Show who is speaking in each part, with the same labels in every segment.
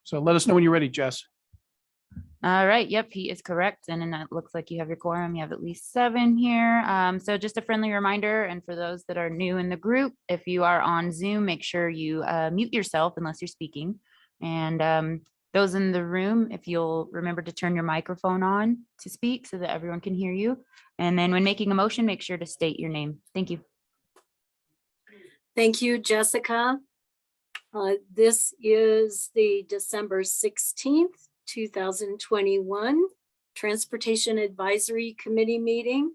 Speaker 1: So let us know when you're ready, Jess.
Speaker 2: All right. Yep, he is correct. And then that looks like you have your quorum. You have at least 7 here. So just a friendly reminder, and for those that are new in the group, if you are on Zoom, make sure you mute yourself unless you're speaking. And those in the room, if you'll remember to turn your microphone on to speak so that everyone can hear you. And then when making a motion, make sure to state your name. Thank you.
Speaker 3: Thank you, Jessica. This is the December 16th, 2021 Transportation Advisory Committee meeting.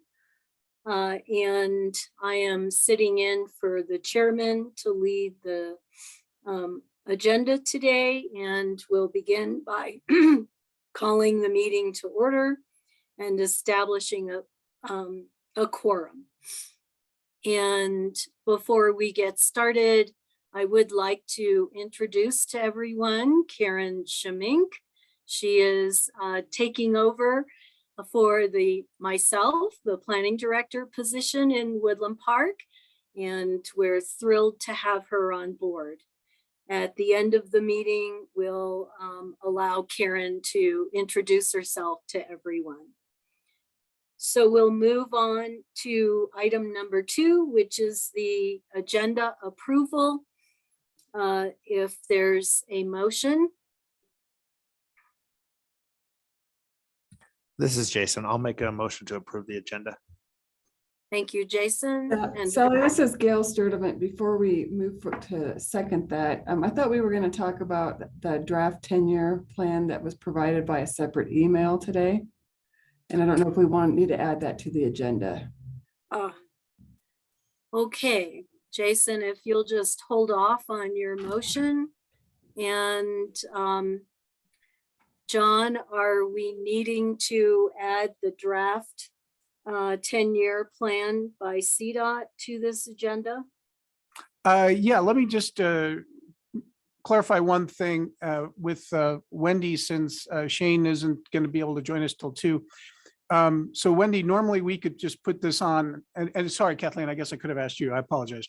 Speaker 3: And I am sitting in for the chairman to lead the agenda today, and we'll begin by calling the meeting to order and establishing a quorum. And before we get started, I would like to introduce to everyone Karen Schmink. She is taking over for myself, the planning director position in Woodland Park, and we're thrilled to have her on board. At the end of the meeting, we'll allow Karen to introduce herself to everyone. So we'll move on to item number 2, which is the agenda approval. If there's a motion.
Speaker 4: This is Jason. I'll make a motion to approve the agenda.
Speaker 3: Thank you, Jason. And
Speaker 5: Sally, this is Gail Sturdivant. Before we move to second that, I thought we were going to talk about the draft 10-year plan that was provided by a separate email today. And I don't know if we need to add that to the agenda.
Speaker 3: Okay, Jason, if you'll just hold off on your motion. And John, are we needing to add the draft 10-year plan by CDOT to this agenda?
Speaker 1: Yeah, let me just clarify one thing with Wendy, since Shane isn't going to be able to join us till 2. So Wendy, normally we could just put this on, and sorry, Kathleen, I guess I could have asked you. I apologize.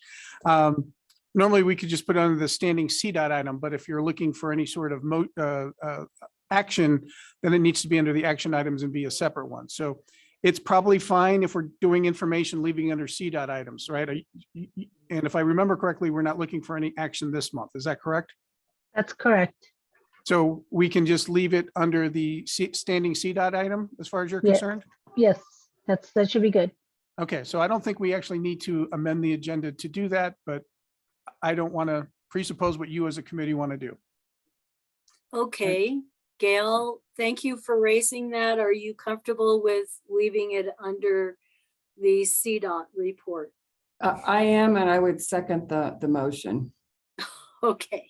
Speaker 1: Normally we could just put it under the standing CDOT item, but if you're looking for any sort of action, then it needs to be under the action items and be a separate one. So it's probably fine if we're doing information leaving under CDOT items, right? And if I remember correctly, we're not looking for any action this month. Is that correct?
Speaker 6: That's correct.
Speaker 1: So we can just leave it under the standing CDOT item as far as you're concerned?
Speaker 6: Yes, that should be good.
Speaker 1: Okay, so I don't think we actually need to amend the agenda to do that, but I don't want to presuppose what you as a committee want to do.
Speaker 3: Okay, Gail, thank you for raising that. Are you comfortable with leaving it under the CDOT report?
Speaker 5: I am, and I would second the motion.
Speaker 3: Okay,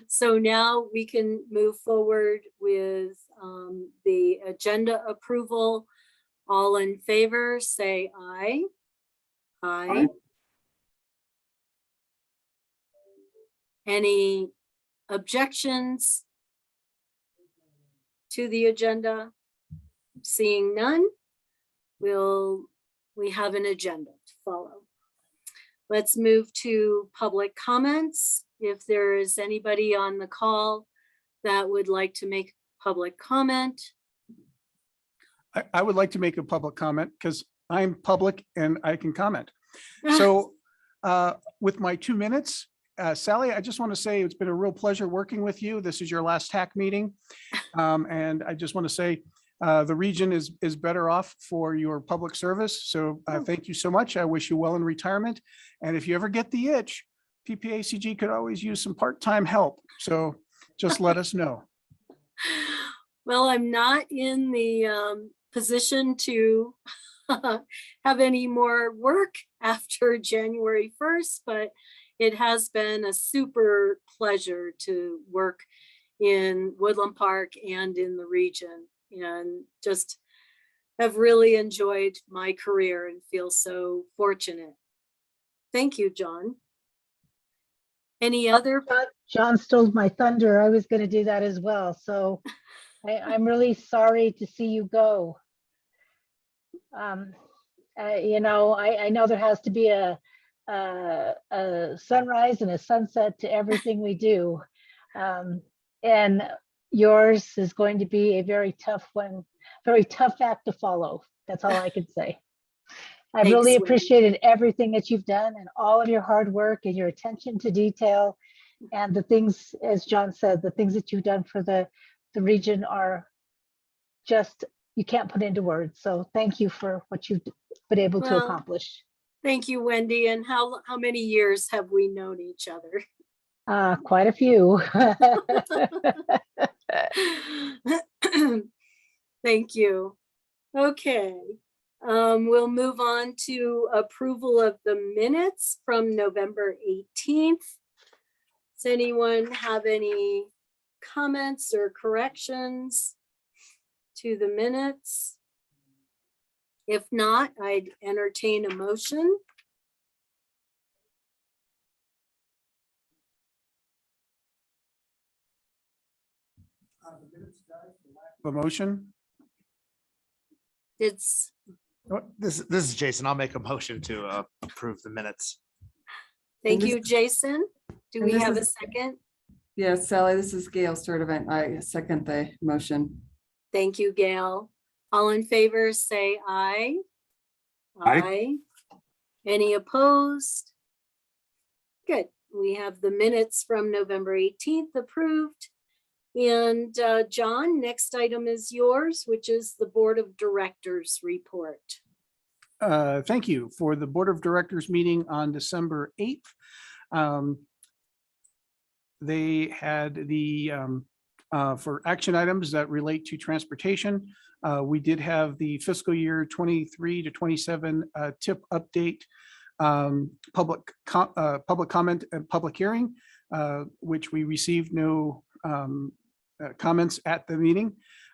Speaker 3: so now we can move forward with the agenda approval. All in favor, say aye. Aye. Any objections to the agenda? Seeing none, we have an agenda to follow. Let's move to public comments. If there is anybody on the call that would like to make public comment.
Speaker 1: I would like to make a public comment because I'm public and I can comment. So with my 2 minutes, Sally, I just want to say it's been a real pleasure working with you. This is your last TAC meeting. And I just want to say the region is better off for your public service. So thank you so much. I wish you well in retirement. And if you ever get the itch, PPACG could always use some part-time help. So just let us know.
Speaker 3: Well, I'm not in the position to have any more work after January 1st, but it has been a super pleasure to work in Woodland Park and in the region, and just have really enjoyed my career and feel so fortunate. Thank you, John. Any other?
Speaker 6: John stole my thunder. I was going to do that as well. So I'm really sorry to see you go. You know, I know there has to be a sunrise and a sunset to everything we do. And yours is going to be a very tough one, very tough act to follow. That's all I can say. I
Speaker 3: Thanks,
Speaker 6: really
Speaker 3: Wendy.
Speaker 6: appreciated everything that you've done and all of your hard work and your attention to detail. And the things, as John said, the things that you've done for the region are just, you can't put into words. So thank you for what you've been able to
Speaker 3: Well,
Speaker 6: accomplish.
Speaker 3: Thank you, Wendy. And how many years have we known each other?
Speaker 6: Quite a few.
Speaker 3: Thank you. Okay. We'll move on to approval of the minutes from November 18th. Does anyone have any comments or corrections to the minutes? If not, I'd entertain a motion.
Speaker 1: A motion?
Speaker 3: It's,
Speaker 4: This is Jason. I'll make a motion to approve the minutes.
Speaker 3: thank
Speaker 5: this
Speaker 3: you,
Speaker 5: is-
Speaker 3: Jason. Do
Speaker 5: and
Speaker 3: we
Speaker 5: this
Speaker 3: have a
Speaker 5: is-
Speaker 3: second?
Speaker 5: Yes, Sally, this is Gail Sturdivant. I second the motion.
Speaker 3: Thank you, Gail. All in favor, say aye.
Speaker 7: Aye.
Speaker 3: Any opposed? Good. We have the minutes from November 18th approved. And John, next item is yours, which is the Board of Directors report.
Speaker 1: Thank you for the Board of Directors meeting on December 8th. They had the, for action items that relate to transportation, we did have the fiscal year 23 to 27 tip update, public comment and public hearing, which we received no comments at the meeting.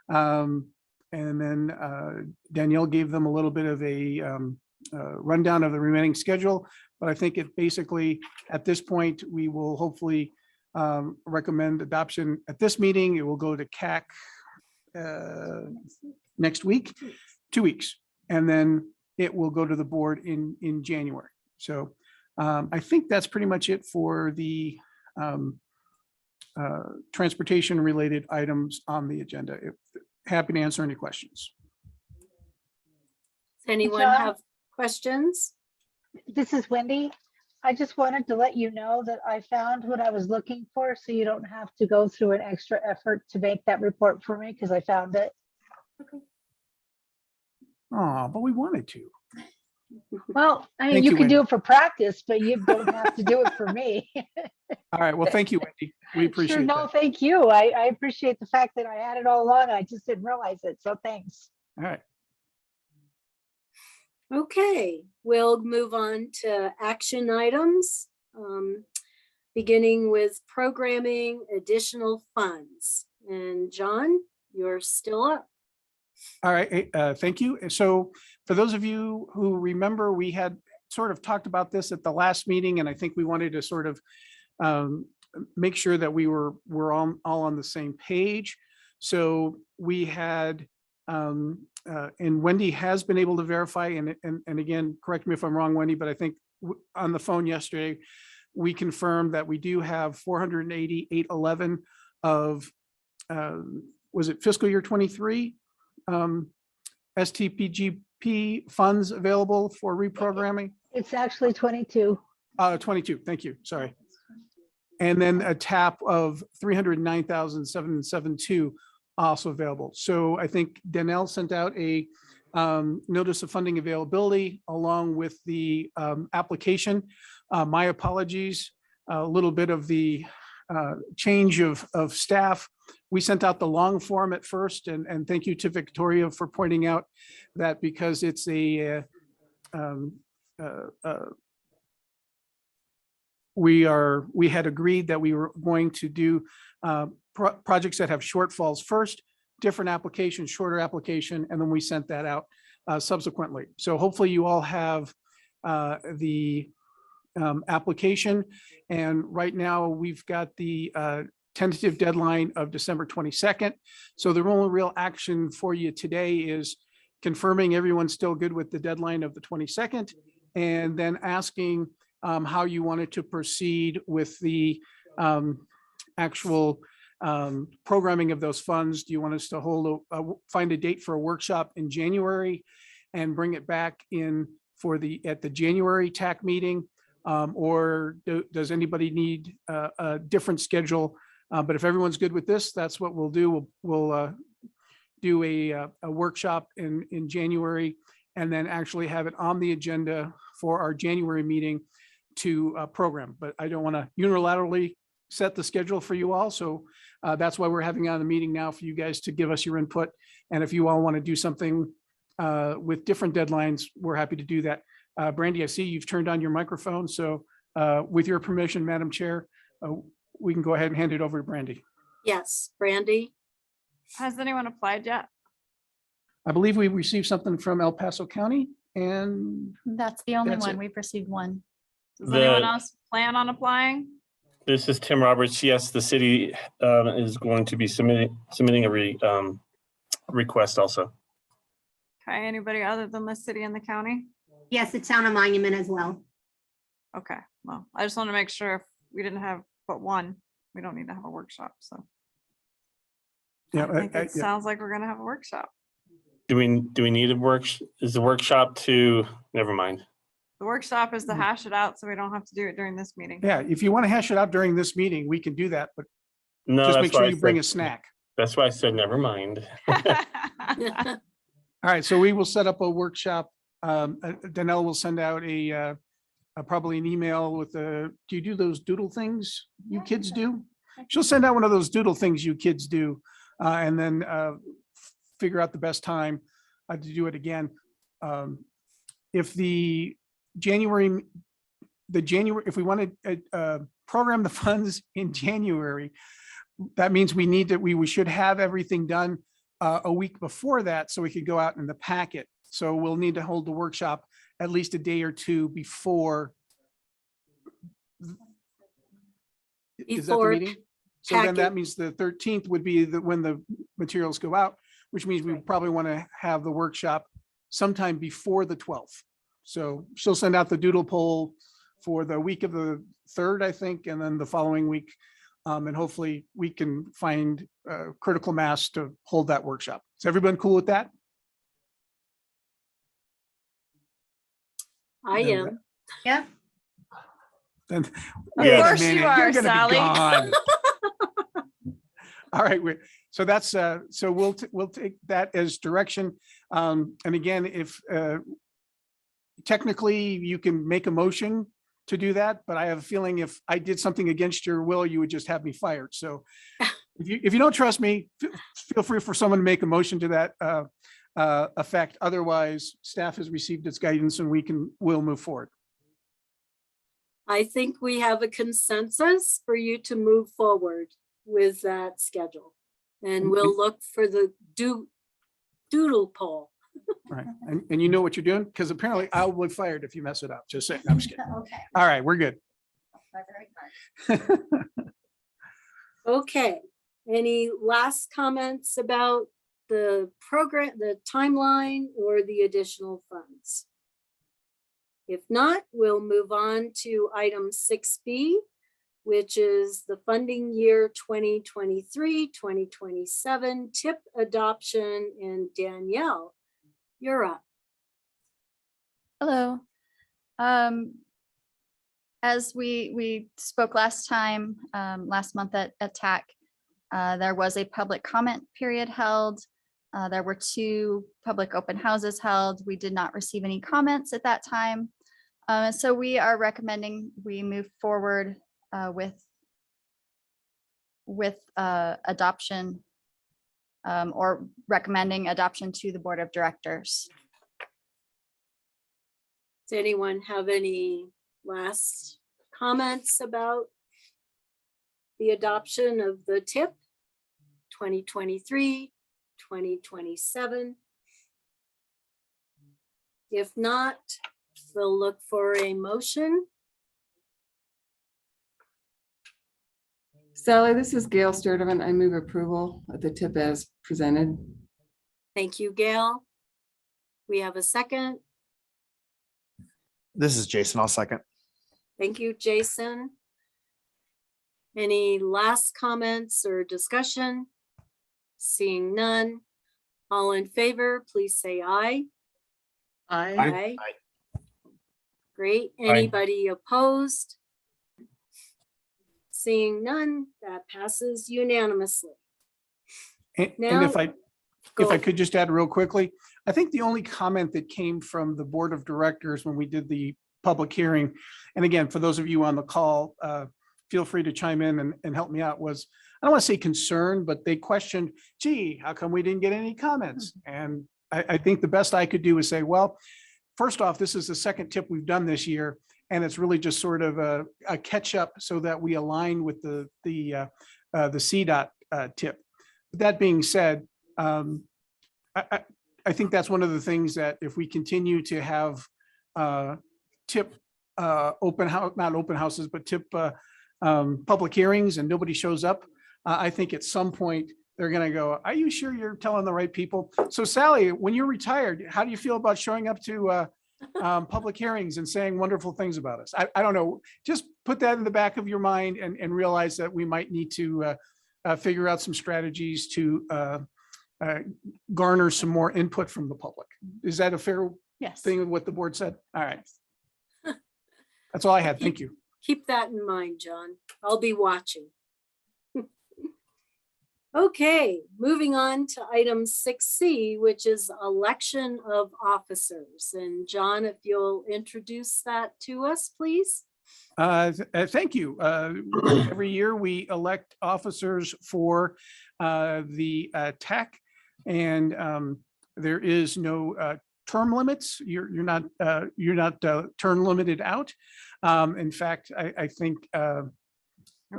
Speaker 1: And then Danielle gave them a little bit of a rundown of the remaining schedule, but I think it basically, at this point, we will hopefully recommend adoption at this meeting. It will go to CAC next week, 2 weeks, and then it will go to the board in January. So I think that's pretty much it for the transportation related items on the agenda. Happy to answer any questions.
Speaker 3: Does anyone
Speaker 6: John?
Speaker 3: have questions?
Speaker 6: This is Wendy. I just wanted to let you know that I found what I was looking for, so you don't have to go through an extra effort to make that report for me, because I found it.
Speaker 1: Oh, but we wanted to.
Speaker 6: Well, I mean,
Speaker 1: Thank
Speaker 6: you
Speaker 1: you,
Speaker 6: can do
Speaker 1: Wendy.
Speaker 6: it for practice, but you don't have to do it for me.
Speaker 1: All right. Well, thank you, Wendy. We
Speaker 6: Sure,
Speaker 1: appreciate
Speaker 6: no,
Speaker 1: that.
Speaker 6: thank you. I appreciate the fact that I had it all along. I just didn't realize it. So thanks.
Speaker 1: All right.
Speaker 3: Okay, we'll move on to action items, beginning with programming additional funds. And John, you're still up.
Speaker 1: All right, thank you. And so for those of you who remember, we had sort of talked about this at the last meeting, and I think we wanted to sort of make sure that we're all on the same page. So we had, and Wendy has been able to verify, and again, correct me if I'm wrong, Wendy, but I think on the phone yesterday, we confirmed that we do have 488.11 of, was it fiscal year 23? STPGP funds available for reprogramming?
Speaker 6: It's actually 22.
Speaker 1: 22, thank you, sorry. And then a tap of 309,772 also available. So I think Danelle sent out a notice of funding availability along with the application. My apologies, a little bit of the change of staff. We sent out the long form at first, and thank you to Victoria for pointing out that because it's a we had agreed that we were going to do projects that have shortfalls first, different application, shorter application, and then we sent that out subsequently. So hopefully you all have the application, and right now we've got the tentative deadline of December 22nd. So the only real action for you today is confirming everyone's still good with the deadline of the 22nd, and then asking how you wanted to proceed with the actual programming of those funds. Do you want us to find a date for a workshop in January and bring it back in at the January TAC meeting? Or does anybody need a different schedule? But if everyone's good with this, that's what we'll do. We'll do a workshop in January and then actually have it on the agenda for our January meeting to program. But I don't want to unilaterally set the schedule for you all. So that's why we're having on the meeting now for you guys to give us your input. And if you all want to do something with different deadlines, we're happy to do that. Brandy, I see you've turned on your microphone. So with your permission, Madam Chair, we can go ahead and hand it over to Brandy.
Speaker 3: Yes, Brandy.
Speaker 8: Has anyone applied yet?
Speaker 1: I believe we received something from El Paso County and
Speaker 2: That's the only
Speaker 1: That's
Speaker 2: one.
Speaker 1: it.
Speaker 2: We've received one.
Speaker 8: Does anyone
Speaker 9: The-
Speaker 8: else plan on applying?
Speaker 9: This is Tim Roberts. Yes, the city is going to be submitting a request also.
Speaker 8: Okay, anybody other than the city and the county?
Speaker 10: Yes, the town of Monument as well.
Speaker 8: Okay, well, I just want to make sure if we didn't have but one, we don't need to have a workshop, so.
Speaker 1: yeah,
Speaker 8: I think it
Speaker 1: yeah.
Speaker 8: sounds like we're gonna have a workshop.
Speaker 9: Do we need is the workshop to, never mind.
Speaker 8: The workshop is to hash it out, so we don't have to do it during this meeting.
Speaker 1: Yeah, if you want to hash it out during this meeting, we can do that, but
Speaker 9: No,
Speaker 1: just
Speaker 9: that's
Speaker 1: make sure
Speaker 9: why I
Speaker 1: you bring a
Speaker 9: said-
Speaker 1: snack.
Speaker 9: That's why I said, never mind.
Speaker 1: All right, so we will set up a workshop. Danelle will send out probably an email with do you do those doodle things you kids do? She'll send out one of those doodle things you kids do and then figure out the best time to do it again. If if we want to program the funds in January, that means we should have everything done a week before that so we could go out in the packet. So we'll need to hold the workshop at least a day or two before. Is that the
Speaker 3: Before
Speaker 1: meeting? So then that
Speaker 3: packet.
Speaker 1: means the 13th would be when the materials go out, which means we probably want to have the workshop sometime before the 12th. So she'll send out the doodle poll for the week of the 3rd, I think, and then the following week. And hopefully we can find critical mass to hold that workshop. Is everyone cool with that?
Speaker 3: I
Speaker 1: Then
Speaker 3: am.
Speaker 10: Yep.
Speaker 1: Then
Speaker 8: Of
Speaker 1: wait a
Speaker 8: course you
Speaker 1: minute,
Speaker 8: are,
Speaker 1: you're gonna be
Speaker 8: Sally.
Speaker 1: gone. All right, so that's so we'll take that as direction. And again, if technically you can make a motion to do that, but I have a feeling if I did something against your will, you would just have me fired. So if you don't trust me, feel free for someone to make a motion to that effect. Otherwise, staff has received its guidance and we'll move forward.
Speaker 3: I think we have a consensus for you to move forward with that schedule. And we'll look for the doodle poll.
Speaker 1: All right, and you know what you're doing? Because apparently I'll be fired if you mess it up. Just saying, I'm just kidding.
Speaker 10: Okay.
Speaker 1: All right, we're good.
Speaker 3: Okay, any last comments about the program, the timeline, or the additional funds? If not, we'll move on to item 6B, which is the funding year 2023, 2027 TIP adoption. And Danielle, you're up.
Speaker 11: Hello. As we spoke last time, last month at TAC, there was a public comment period held. There were 2 public open houses held. We did not receive any comments at that time. So we are recommending we move forward with adoption or recommending adoption to the Board of Directors.
Speaker 3: Does anyone have any last comments about the adoption of the TIP 2023, 2027? If not, we'll look for a motion.
Speaker 5: Sally, this is Gail Sturdivant. I move approval of the tip as presented.
Speaker 3: Thank you, Gail. We have a second.
Speaker 4: This is Jason. I'll second.
Speaker 3: Thank you, Jason. Any last comments or discussion? Seeing none. All in favor, please say aye.
Speaker 7: Aye.
Speaker 3: Great. Anybody opposed? Seeing none, that passes unanimously.
Speaker 1: And
Speaker 3: Now-
Speaker 1: if I
Speaker 3: Go.
Speaker 1: could just add real quickly, I think the only comment that came from the Board of Directors when we did the public hearing, and again, for those of you on the call, feel free to chime in and help me out, was, I don't want to say concerned, but they questioned, gee, how come we didn't get any comments? And I think the best I could do is say, well, first off, this is the second tip we've done this year, and it's really just sort of a catch up so that we align with the CDOT tip. That being said, I think that's one of the things that if we continue to have tip open house, not open houses, but tip public hearings and nobody shows up, I think at some point they're going to go, are you sure you're telling the right people? So Sally, when you're retired, how do you feel about showing up to public hearings and saying wonderful things about us? I don't know. Just put that in the back of your mind and realize that we might need to figure out some strategies to garner some more input from the public. Is that a fair
Speaker 8: Yes.
Speaker 1: thing of what the board said? All right. That's all I had. Thank you.
Speaker 3: Keep that in mind, John. I'll be watching. Okay, moving on to item 6C, which is election of officers. And John, if you'll introduce that to us, please.
Speaker 1: Thank you. Every year we elect officers for the TAC, and there is no term limits. You're not term limited out. In fact, I think
Speaker 8: I'm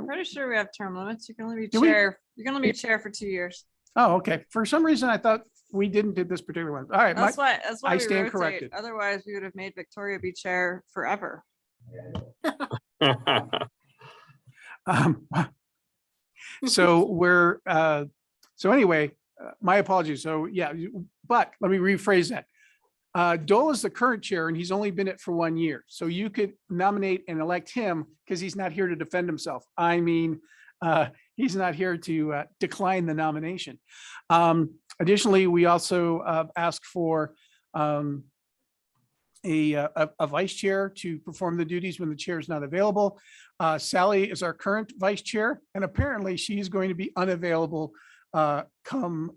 Speaker 8: pretty sure we have term limits. You can only be
Speaker 1: Do we?
Speaker 8: chair. You can only be chair for 2 years.
Speaker 1: oh, okay. For some reason, I thought we didn't do this particular one. All right.
Speaker 8: That's why
Speaker 1: I
Speaker 8: we
Speaker 1: stand
Speaker 8: rotate.
Speaker 1: corrected.
Speaker 8: Otherwise, we would have made Victoria be chair forever.
Speaker 1: Um, So we're, so anyway, my apologies. So yeah, but let me rephrase that. Dole is the current chair and he's only been it for 1 year. So you could nominate and elect him because he's not here to defend himself. I mean, he's not here to decline the nomination. Additionally, we also ask for a vice chair to perform the duties when the chair is not available. Sally is our current vice chair, and apparently she's going to be unavailable come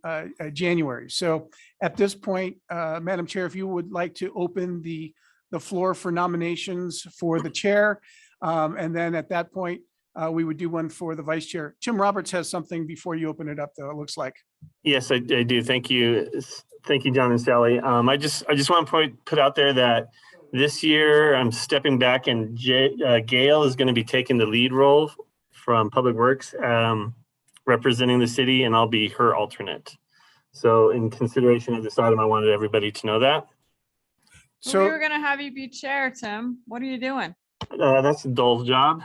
Speaker 1: January. So at this point, Madam Chair, if you would like to open the floor for nominations for the chair, and then at that point, we would do one for the vice chair. Tim Roberts has something before you open it up, though, it looks like.
Speaker 9: Yes, I do. Thank you. Thank you, John and Sally. I just want to put out there that this year I'm stepping back and Gail is going to be taking the lead role from Public Works, representing the city, and I'll be her alternate. So in consideration of this item, I wanted everybody to know that.
Speaker 8: So we were
Speaker 1: So,
Speaker 8: gonna have you be chair, Tim. What are you doing?
Speaker 9: That's Dole's job.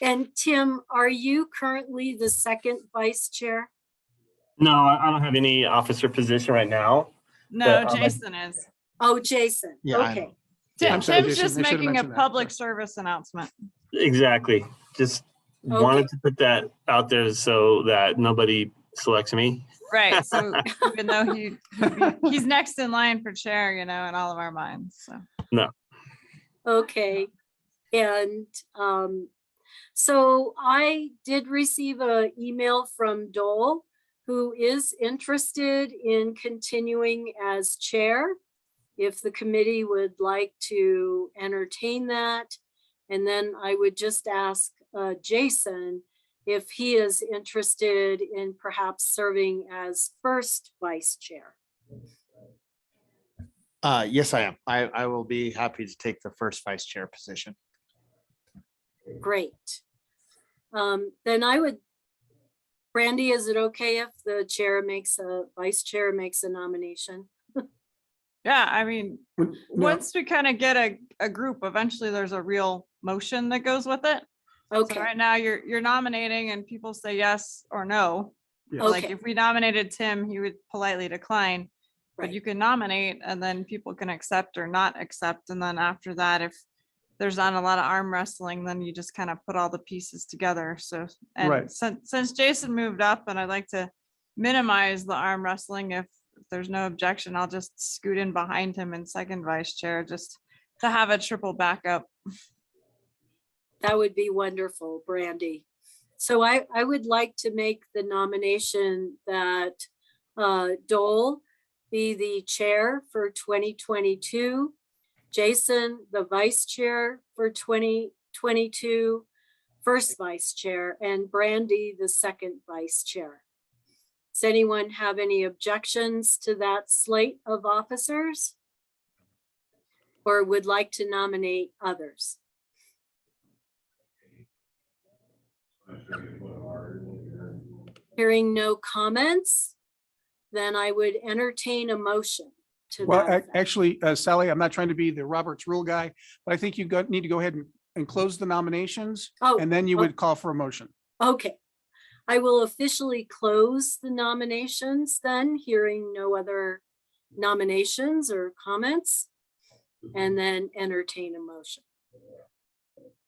Speaker 3: And Tim, are you currently the second vice chair?
Speaker 9: No, I don't have any officer position right now.
Speaker 8: No,
Speaker 9: But,
Speaker 8: Jason is.
Speaker 3: Oh, Jason.
Speaker 4: Yeah, I
Speaker 3: Okay.
Speaker 1: I'm sorry,
Speaker 8: Tim's
Speaker 1: Jason,
Speaker 8: just
Speaker 1: I should have
Speaker 8: making a
Speaker 1: mentioned that.
Speaker 8: public
Speaker 1: Sorry.
Speaker 8: service announcement.
Speaker 9: Exactly. Just wanted to put that out there so that nobody selects me.
Speaker 8: Right, so even though he's next in line for chair, you know, in all of our minds, so.
Speaker 3: Okay. And so I did receive an email from Dole, who is interested in continuing as chair, if the committee would like to entertain that. And then I would just ask Jason if he is interested in perhaps serving as first vice chair.
Speaker 4: Yes, I am. I will be happy to take the first vice chair position.
Speaker 3: Great. Then I would, Brandy, is it okay if the vice chair makes a nomination?
Speaker 8: Yeah, I mean,
Speaker 1: No.
Speaker 8: once we kind of get a group, eventually there's a real motion that goes with it. So
Speaker 3: Okay,
Speaker 8: right now you're nominating and people say yes or no.
Speaker 1: Yes.
Speaker 8: Like
Speaker 3: Okay.
Speaker 8: if we nominated Tim, he would politely decline. But
Speaker 3: Right.
Speaker 8: you can nominate and then people can accept or not accept. And then after that, if there's not a lot of arm wrestling, then you just kind of put all the pieces together. So,
Speaker 1: Right.
Speaker 8: and since Jason moved up and I'd like to minimize the arm wrestling, if there's no objection, I'll just scoot in behind him in second vice chair, just to have a triple backup.
Speaker 3: That would be wonderful, Brandy. So I would like to make the nomination that Dole be the chair for 2022, Jason, the vice chair for 2022, first vice chair, and Brandy, the second vice chair. Does anyone have any objections to that slate of officers? Or would like to nominate others? Hearing no comments, then I would entertain a motion to
Speaker 1: Well,
Speaker 3: that effect.
Speaker 1: actually, Sally, I'm not trying to be the Roberts rule guy, but I think you need to go ahead and close the nominations,
Speaker 3: Oh,
Speaker 1: and then you would call for a motion.
Speaker 3: okay. I will officially close the nominations then, hearing no other nominations or comments, and then entertain a motion.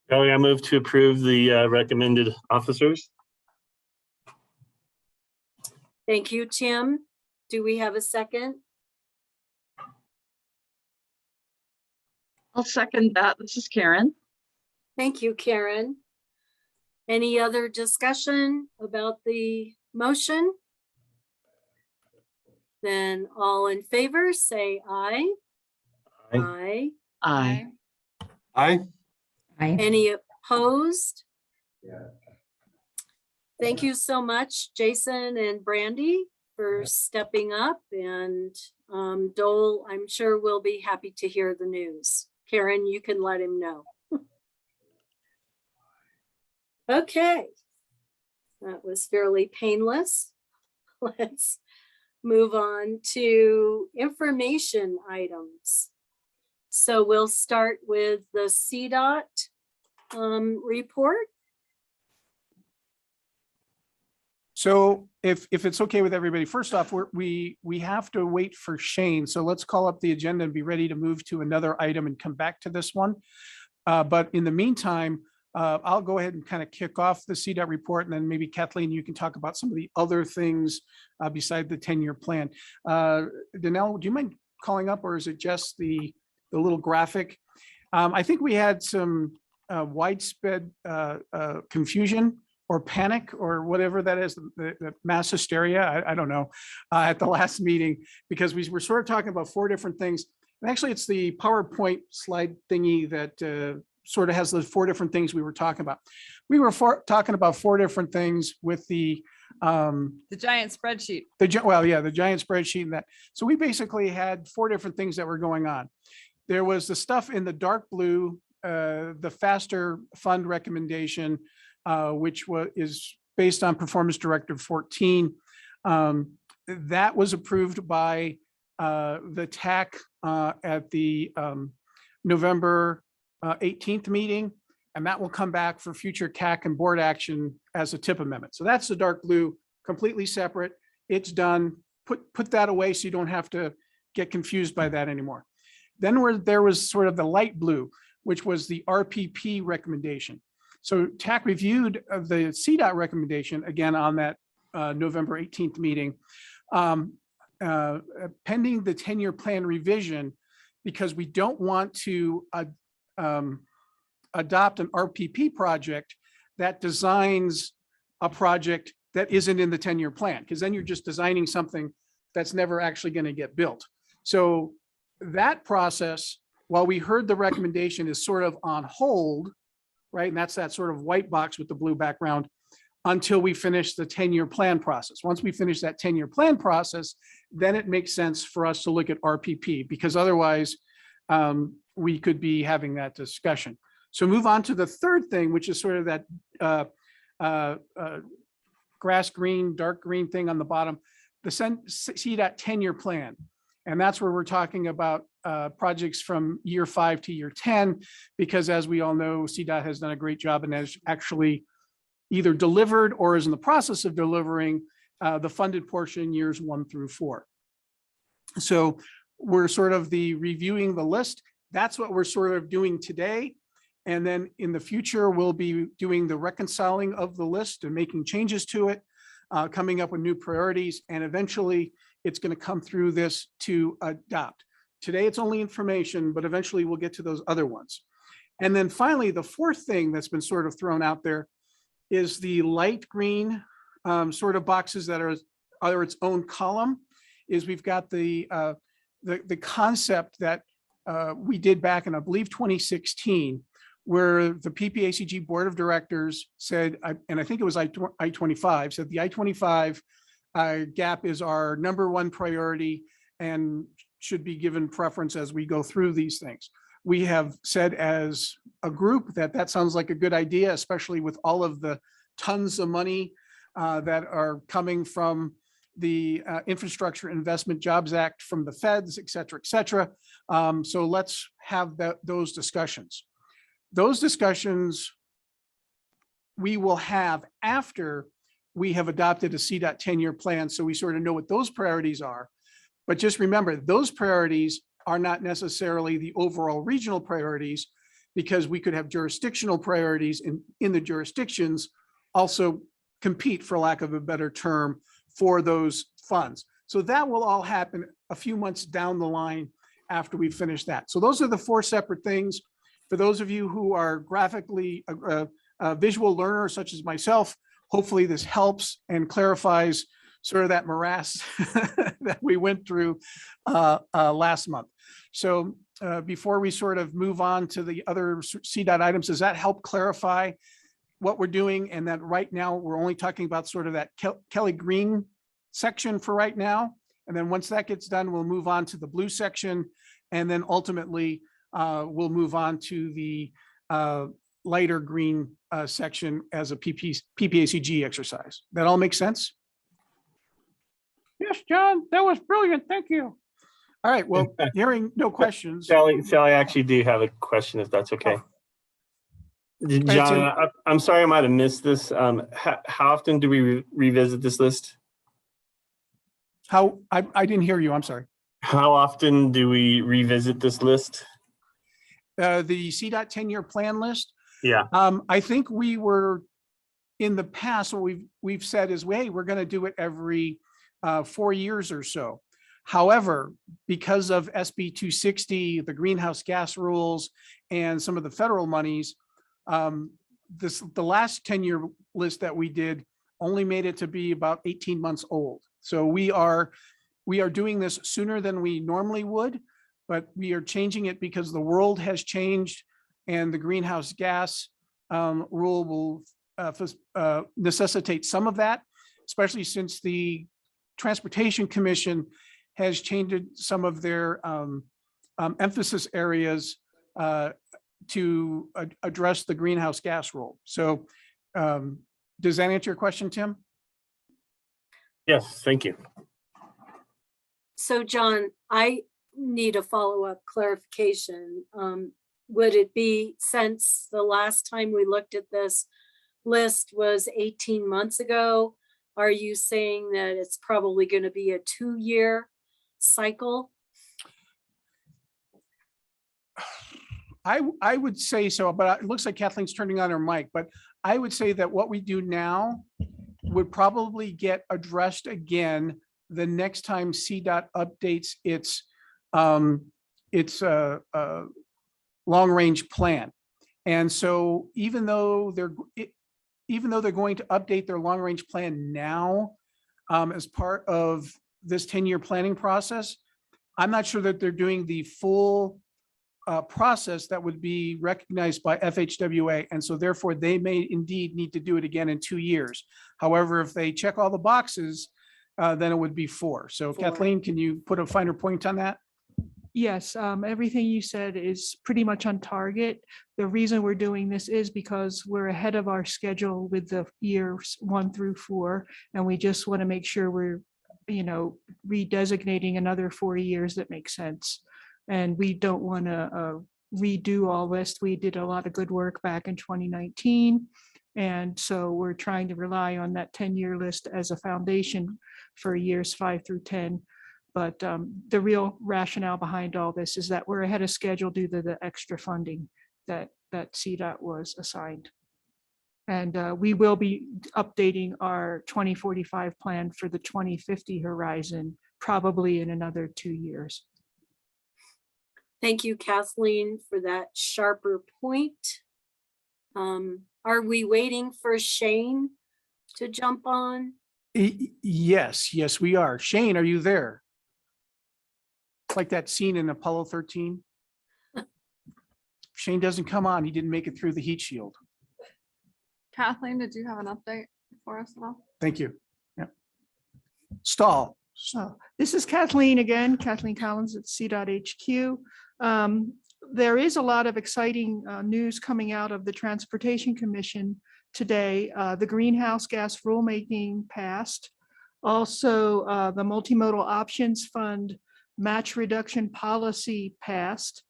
Speaker 9: Shelley, I move to approve the recommended officers.
Speaker 3: Thank you, Tim. Do we have a second?
Speaker 7: I'll second that. This is Karen.
Speaker 3: Thank you, Karen. Any other discussion about the motion? Then all in favor, say aye.
Speaker 9: Aye.
Speaker 3: Aye.
Speaker 7: Aye.
Speaker 4: Aye.
Speaker 3: Any opposed? Thank you so much, Jason and Brandy, for stepping up, and Dole, I'm sure will be happy to hear the news. Karen, you can let him know. Okay, that was fairly painless. Let's move on to information items. So we'll start with the CDOT report.
Speaker 1: So if it's okay with everybody, first off, we have to wait for Shane. So let's call up the agenda and be ready to move to another item and come back to this one. But in the meantime, I'll go ahead and kind of kick off the CDOT report, and then maybe Kathleen, you can talk about some of the other things beside the 10-year plan. Danelle, do you mind calling up, or is it just the little graphic? I think we had some widespread confusion or panic or whatever that is, the mass hysteria, I don't know, at the last meeting, because we were sort of talking about 4 different things. And actually, it's the PowerPoint slide thingy that sort of has those 4 different things we were talking about. We were talking about 4 different things with the
Speaker 8: giant spreadsheet.
Speaker 1: the giant spreadsheet and that. So we basically had 4 different things that were going on. There was the stuff in the dark blue, the faster fund recommendation, which is based on Performance Directive 14. That was approved by the TAC at the November 18th meeting, and that will come back for future CAC and board action as a tip amendment. So that's the dark blue, completely separate. It's done. Put that away so you don't have to get confused by that anymore. Then there was sort of the light blue, which was the RPP recommendation. So TAC reviewed the CDOT recommendation again on that November 18th meeting, pending the 10-year plan revision, because we don't want to adopt an RPP project that designs a project that isn't in the 10-year plan, because then you're just designing something that's never actually going to get built. So that process, while we heard the recommendation, is sort of on hold, right? And that's that sort of white box with the blue background until we finish the 10-year plan process. Once we finish that 10-year plan process, then it makes sense for us to look at RPP, because otherwise we could be having that discussion. So move on to the third thing, which is sort of that grass green, dark green thing on the bottom, the CDOT 10-year plan. And that's where we're talking about projects from year 5 to year 10, because as we all know, CDOT has done a great job and has actually either delivered or is in the process of delivering the funded portion years 1 through 4. So we're sort of reviewing the list. That's what we're sort of doing today. And then in the future, we'll be doing the reconciling of the list and making changes to it, coming up with new priorities, and eventually it's going to come through this to adopt. Today, it's only information, but eventually we'll get to those other ones. And then finally, the fourth thing that's been sort of thrown out there is the light green sort of boxes that are its own column. Is we've got the concept that we did back in, I believe, 2016, where the PPACG Board of Directors said, and I think it was I-25, said the I-25 gap is our #1 priority and should be given preference as we go through these things. We have said as a group that that sounds like a good idea, especially with all of the tons of money that are coming from the Infrastructure Investment Jobs Act from the feds, et cetera, et cetera. So let's have those discussions. Those discussions we will have after we have adopted a CDOT 10-year plan, so we sort of know what those priorities are. But just remember, those priorities are not necessarily the overall regional priorities, because we could have jurisdictional priorities in the jurisdictions also compete, for lack of a better term, for those funds. So that will all happen a few months down the line after we finish that. So those are the 4 separate things. For those of you who are graphically visual learners such as myself, hopefully this helps and clarifies sort of that morass that we went through last month. So before we sort of move on to the other CDOT items, does that help clarify what we're doing? And that right now we're only talking about sort of that Kelly Green section for right now. And then once that gets done, we'll move on to the blue section. And then ultimately we'll move on to the lighter green section as a PPACG exercise. That all makes sense? Yes, John, that was brilliant. Thank you. All right, well, hearing no questions.
Speaker 9: Sally, I actually do have a question, if that's okay. John, I'm sorry I might have missed this. How often do we revisit this list?
Speaker 1: I didn't hear you, I'm sorry.
Speaker 9: How often do we revisit this list?
Speaker 1: The CDOT 10-year plan list?
Speaker 9: Yeah.
Speaker 1: I think we were, in the past, what we've said is, hey, we're going to do it every 4 years or so. However, because of SB 260, the greenhouse gas rules, and some of the federal monies, the last 10-year list that we did only made it to be about 18 months old. So we are doing this sooner than we normally would, but we are changing it because the world has changed, and the greenhouse gas rule will necessitate some of that, especially since the Transportation Commission has changed some of their emphasis areas to address the greenhouse gas rule. So does that answer your question, Tim?
Speaker 9: Yes, thank you.
Speaker 3: So John, I need a follow-up clarification. Would it be, since the last time we looked at this list was 18 months ago, are you saying that it's probably going to be a 2-year cycle?
Speaker 1: I would say so, but it looks like Kathleen's turning on her mic, but I would say that what we do now would probably get addressed again the next time CDOT updates its long-range plan. And so even though they're going to update their long-range plan now as part of this 10-year planning process, I'm not sure that they're doing the full process that would be recognized by FHWA. And so therefore they may indeed need to do it again in 2 years. However, if they check all the boxes, then it would be 4. So
Speaker 3: 4.
Speaker 1: Kathleen, can you put a finer point on that?
Speaker 12: Yes, everything you said is pretty much on target. The reason we're doing this is because we're ahead of our schedule with the years 1 through 4, and we just want to make sure we're, redesignating another 4 years that makes sense. And we don't want to redo all this. We did a lot of good work back in 2019. And so we're trying to rely on that 10-year list as a foundation for years 5 through 10. But the real rationale behind all this is that we're ahead of schedule due to the extra funding that CDOT was assigned. And we will be updating our 2045 plan for the 2050 horizon, probably in another 2 years.
Speaker 3: Thank you, Kathleen, for that sharper point. Are we waiting for Shane to jump on?
Speaker 1: Yes, we are. Shane, are you there? Like that scene in Apollo 13. Shane doesn't come on. He didn't make it through the heat shield.
Speaker 8: Kathleen, did you have an update for us at all?
Speaker 1: Thank you. Yeah. Stall.
Speaker 12: So this is Kathleen again, Kathleen Collins at C.HQ. There is a lot of exciting news coming out of the Transportation Commission today. The greenhouse gas rulemaking passed. Also, the Multimodal Options Fund match reduction policy passed.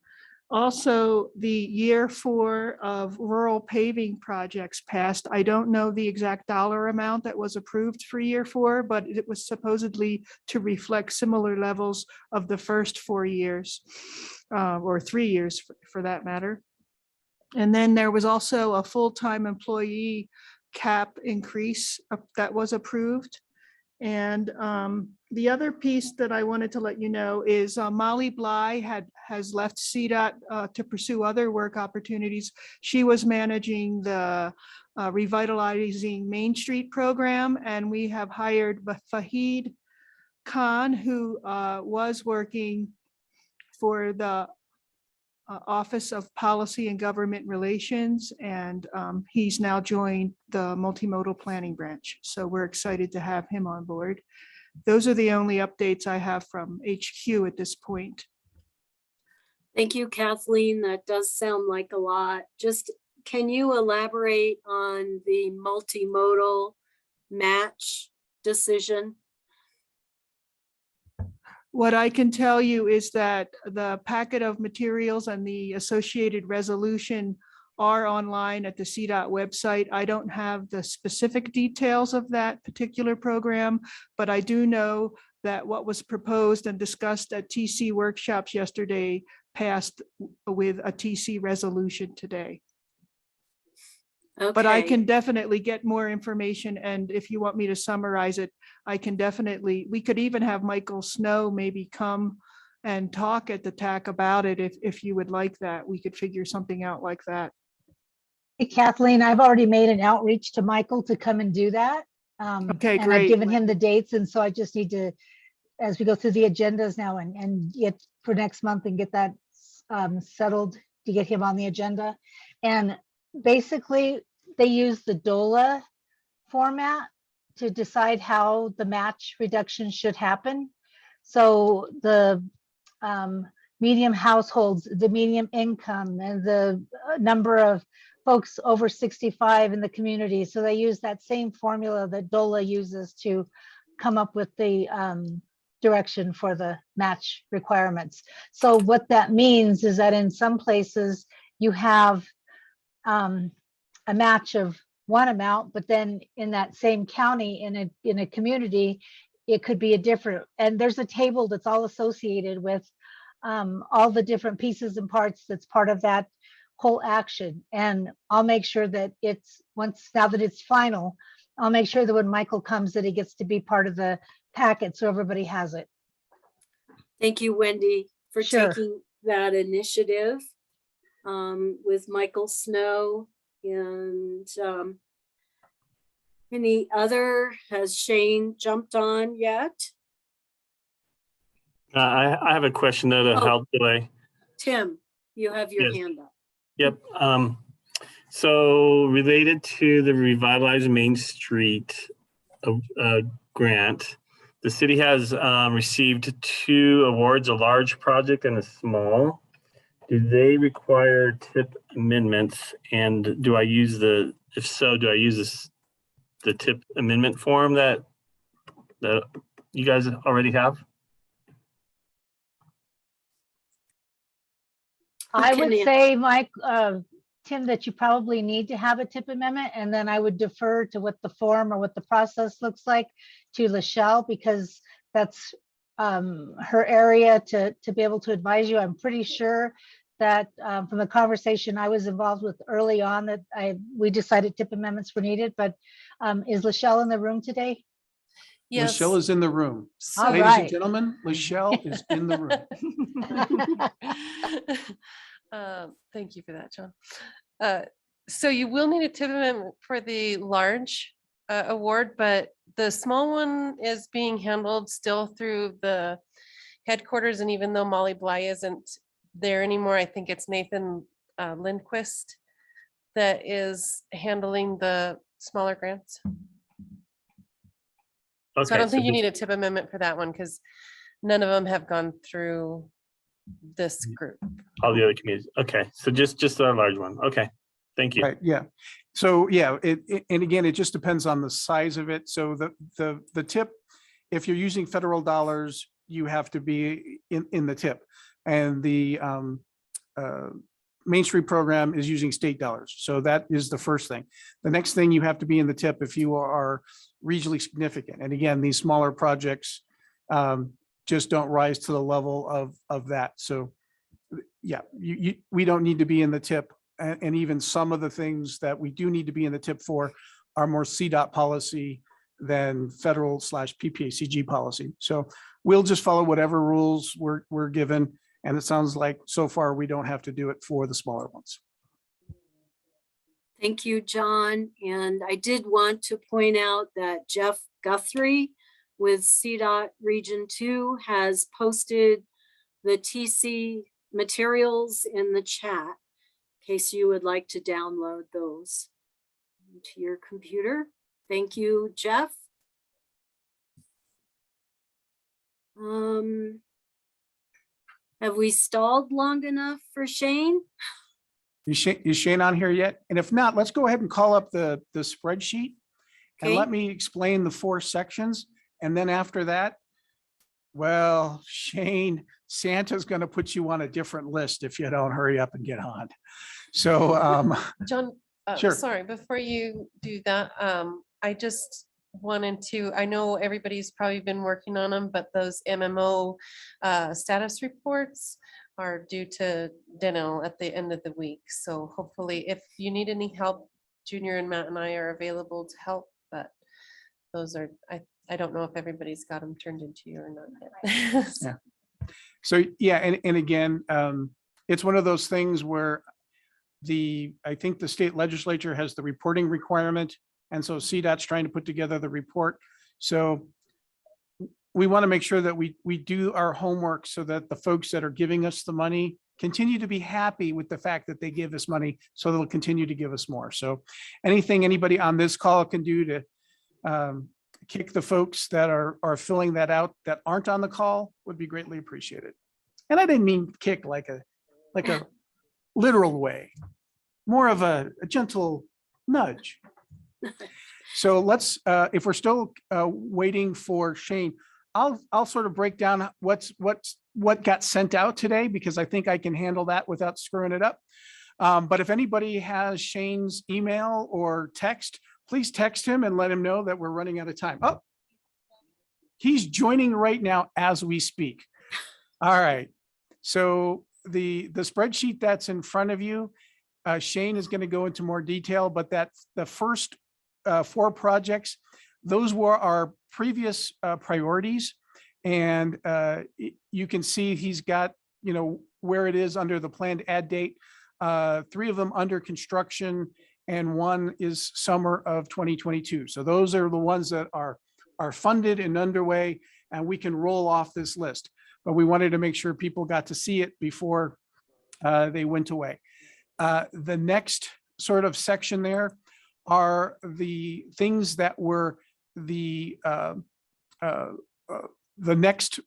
Speaker 12: Also, the year 4 of rural paving projects passed. I don't know the exact dollar amount that was approved for year 4, but it was supposedly to reflect similar levels of the first 4 years, or 3 years for that matter. And then there was also a full-time employee cap increase that was approved. And the other piece that I wanted to let you know is Molly Bly has left CDOT to pursue other work opportunities. She was managing the Revitalizing Main Street program, and we have hired Fahid Khan, who was working for the Office of Policy and Government Relations, and he's now joined the Multimodal Planning Branch. So we're excited to have him on board. Those are the only updates I have from HQ at this point.
Speaker 3: Thank you, Kathleen. That does sound like a lot. Just, can you elaborate on the multimodal match decision?
Speaker 12: What I can tell you is that the packet of materials and the associated resolution are online at the CDOT website. I don't have the specific details of that particular program, but I do know that what was proposed and discussed at TC workshops yesterday passed with a TC resolution today. But I
Speaker 3: Okay.
Speaker 12: can definitely get more information, and if you want me to summarize it, I can definitely, we could even have Michael Snow maybe come and talk at the TAC about it if you would like that. We could figure something out like that.
Speaker 6: Hey, Kathleen, I've already made an outreach to Michael to come and do that.
Speaker 12: Okay,
Speaker 6: and
Speaker 12: great.
Speaker 6: I've given him the dates, and so I just need to, as we go through the agendas now and get for next month and get that settled to get him on the agenda. And basically, they use the DOLA format to decide how the match reduction should happen. So the medium households, the medium income, and the number of folks over 65 in the community. So they use that same formula that DOLA uses to come up with the direction for the match requirements. So what that means is that in some places you have a match of one amount, but then in that same county, in a community, it could be a different, and there's a table that's all associated with all the different pieces and parts that's part of that whole action. And I'll make sure that it's, now that it's final, I'll make sure that when Michael comes, that he gets to be part of the packet so everybody has it.
Speaker 3: Thank you, Wendy, for
Speaker 6: Sure.
Speaker 3: taking that initiative with Michael Snow. And any other, has Shane jumped on yet?
Speaker 9: I have a question though to
Speaker 3: Oh.
Speaker 9: help delay.
Speaker 3: Tim, you have your
Speaker 9: Yes.
Speaker 3: hand up.
Speaker 9: Yep. So related to the Revitalize Main Street grant, the city has received 2 awards, a large project and a small. Do they require tip amendments? And do I use if so, do I use the tip amendment form that you guys already have?
Speaker 6: I would
Speaker 3: Can
Speaker 6: say, Mike, Tim, that you probably need to have a tip amendment, and then I would defer to what the form or what the process looks like to Lachelle, because that's her area to be able to advise you. I'm pretty sure that from the conversation I was involved with early on that we decided tip amendments were needed, but is Lachelle in the room today?
Speaker 13: Yes.
Speaker 1: Lachelle is in the room.
Speaker 6: All
Speaker 1: Ladies and
Speaker 6: right.
Speaker 1: gentlemen, Lachelle is in the room.
Speaker 13: Thank you for that, John. So you will need a tip amendment for the large award, but the small one is being handled still through the headquarters. And even though Molly Bly isn't there anymore, I think it's Nathan Lindquist that is handling the smaller grants. So I don't think you need a tip amendment for that one because none of them have gone through this group.
Speaker 9: All the other communities. Okay, so just our large one. Okay, thank you.
Speaker 1: Right, yeah. So yeah, and again, it just depends on the size of it. So the tip, if you're using federal dollars, you have to be in the tip. And the Main Street program is using state dollars. So that is the first thing. The next thing, you have to be in the tip if you are regionally significant. And again, these smaller projects just don't rise to the level of that. So yeah, we don't need to be in the tip. And even some of the things that we do need to be in the tip for are more CDOT policy than federal / PPACG policy. So we'll just follow whatever rules we're given. And it sounds like so far we don't have to do it for the smaller ones.
Speaker 3: Thank you, John. And I did want to point out that Jeff Guthrie with CDOT Region 2 has posted the TC materials in the chat in case you would like to download those to your computer. Thank you, Jeff. Have we stalled long enough for Shane?
Speaker 1: Is Shane on here yet? And if not, let's go ahead and call up the spreadsheet and
Speaker 3: Okay.
Speaker 1: let me explain the 4 sections. And then after that, well, Shane, Santa's going to put you on a different list if you don't hurry up and get on. So,
Speaker 13: John,
Speaker 1: Sure.
Speaker 13: sorry, before you do that, I just wanted to, I know everybody's probably been working on them, but those MMO status reports are due to Deno at the end of the week. So hopefully if you need any help, Junior and Matt and I are available to help, but those are, I don't know if everybody's got them turned into you or not yet.
Speaker 1: Yeah. So yeah, and again, it's one of those things where I think the state legislature has the reporting requirement. And so CDOT's trying to put together the report. So we want to make sure that we do our homework so that the folks that are giving us the money continue to be happy with the fact that they give us money, so they'll continue to give us more. So anything anybody on this call can do to kick the folks that are filling that out that aren't on the call would be greatly appreciated. And I didn't mean kick like a literal way, more of a gentle nudge. So let's, if we're still waiting for Shane, I'll sort of break down what got sent out today, because I think I can handle that without screwing it up. But if anybody has Shane's email or text, please text him and let him know that we're running out of time. Oh, he's joining right now as we speak. All right. So the spreadsheet that's in front of you, Shane is going to go into more detail, but the first 4 projects, those were our previous priorities. And you can see he's got, where it is under the planned add date, 3 of them under construction, and 1 is summer of 2022. So those are the ones that are funded and underway, and we can roll off this list. But we wanted to make sure people got to see it before they went away. The next sort of section there are the things that were the next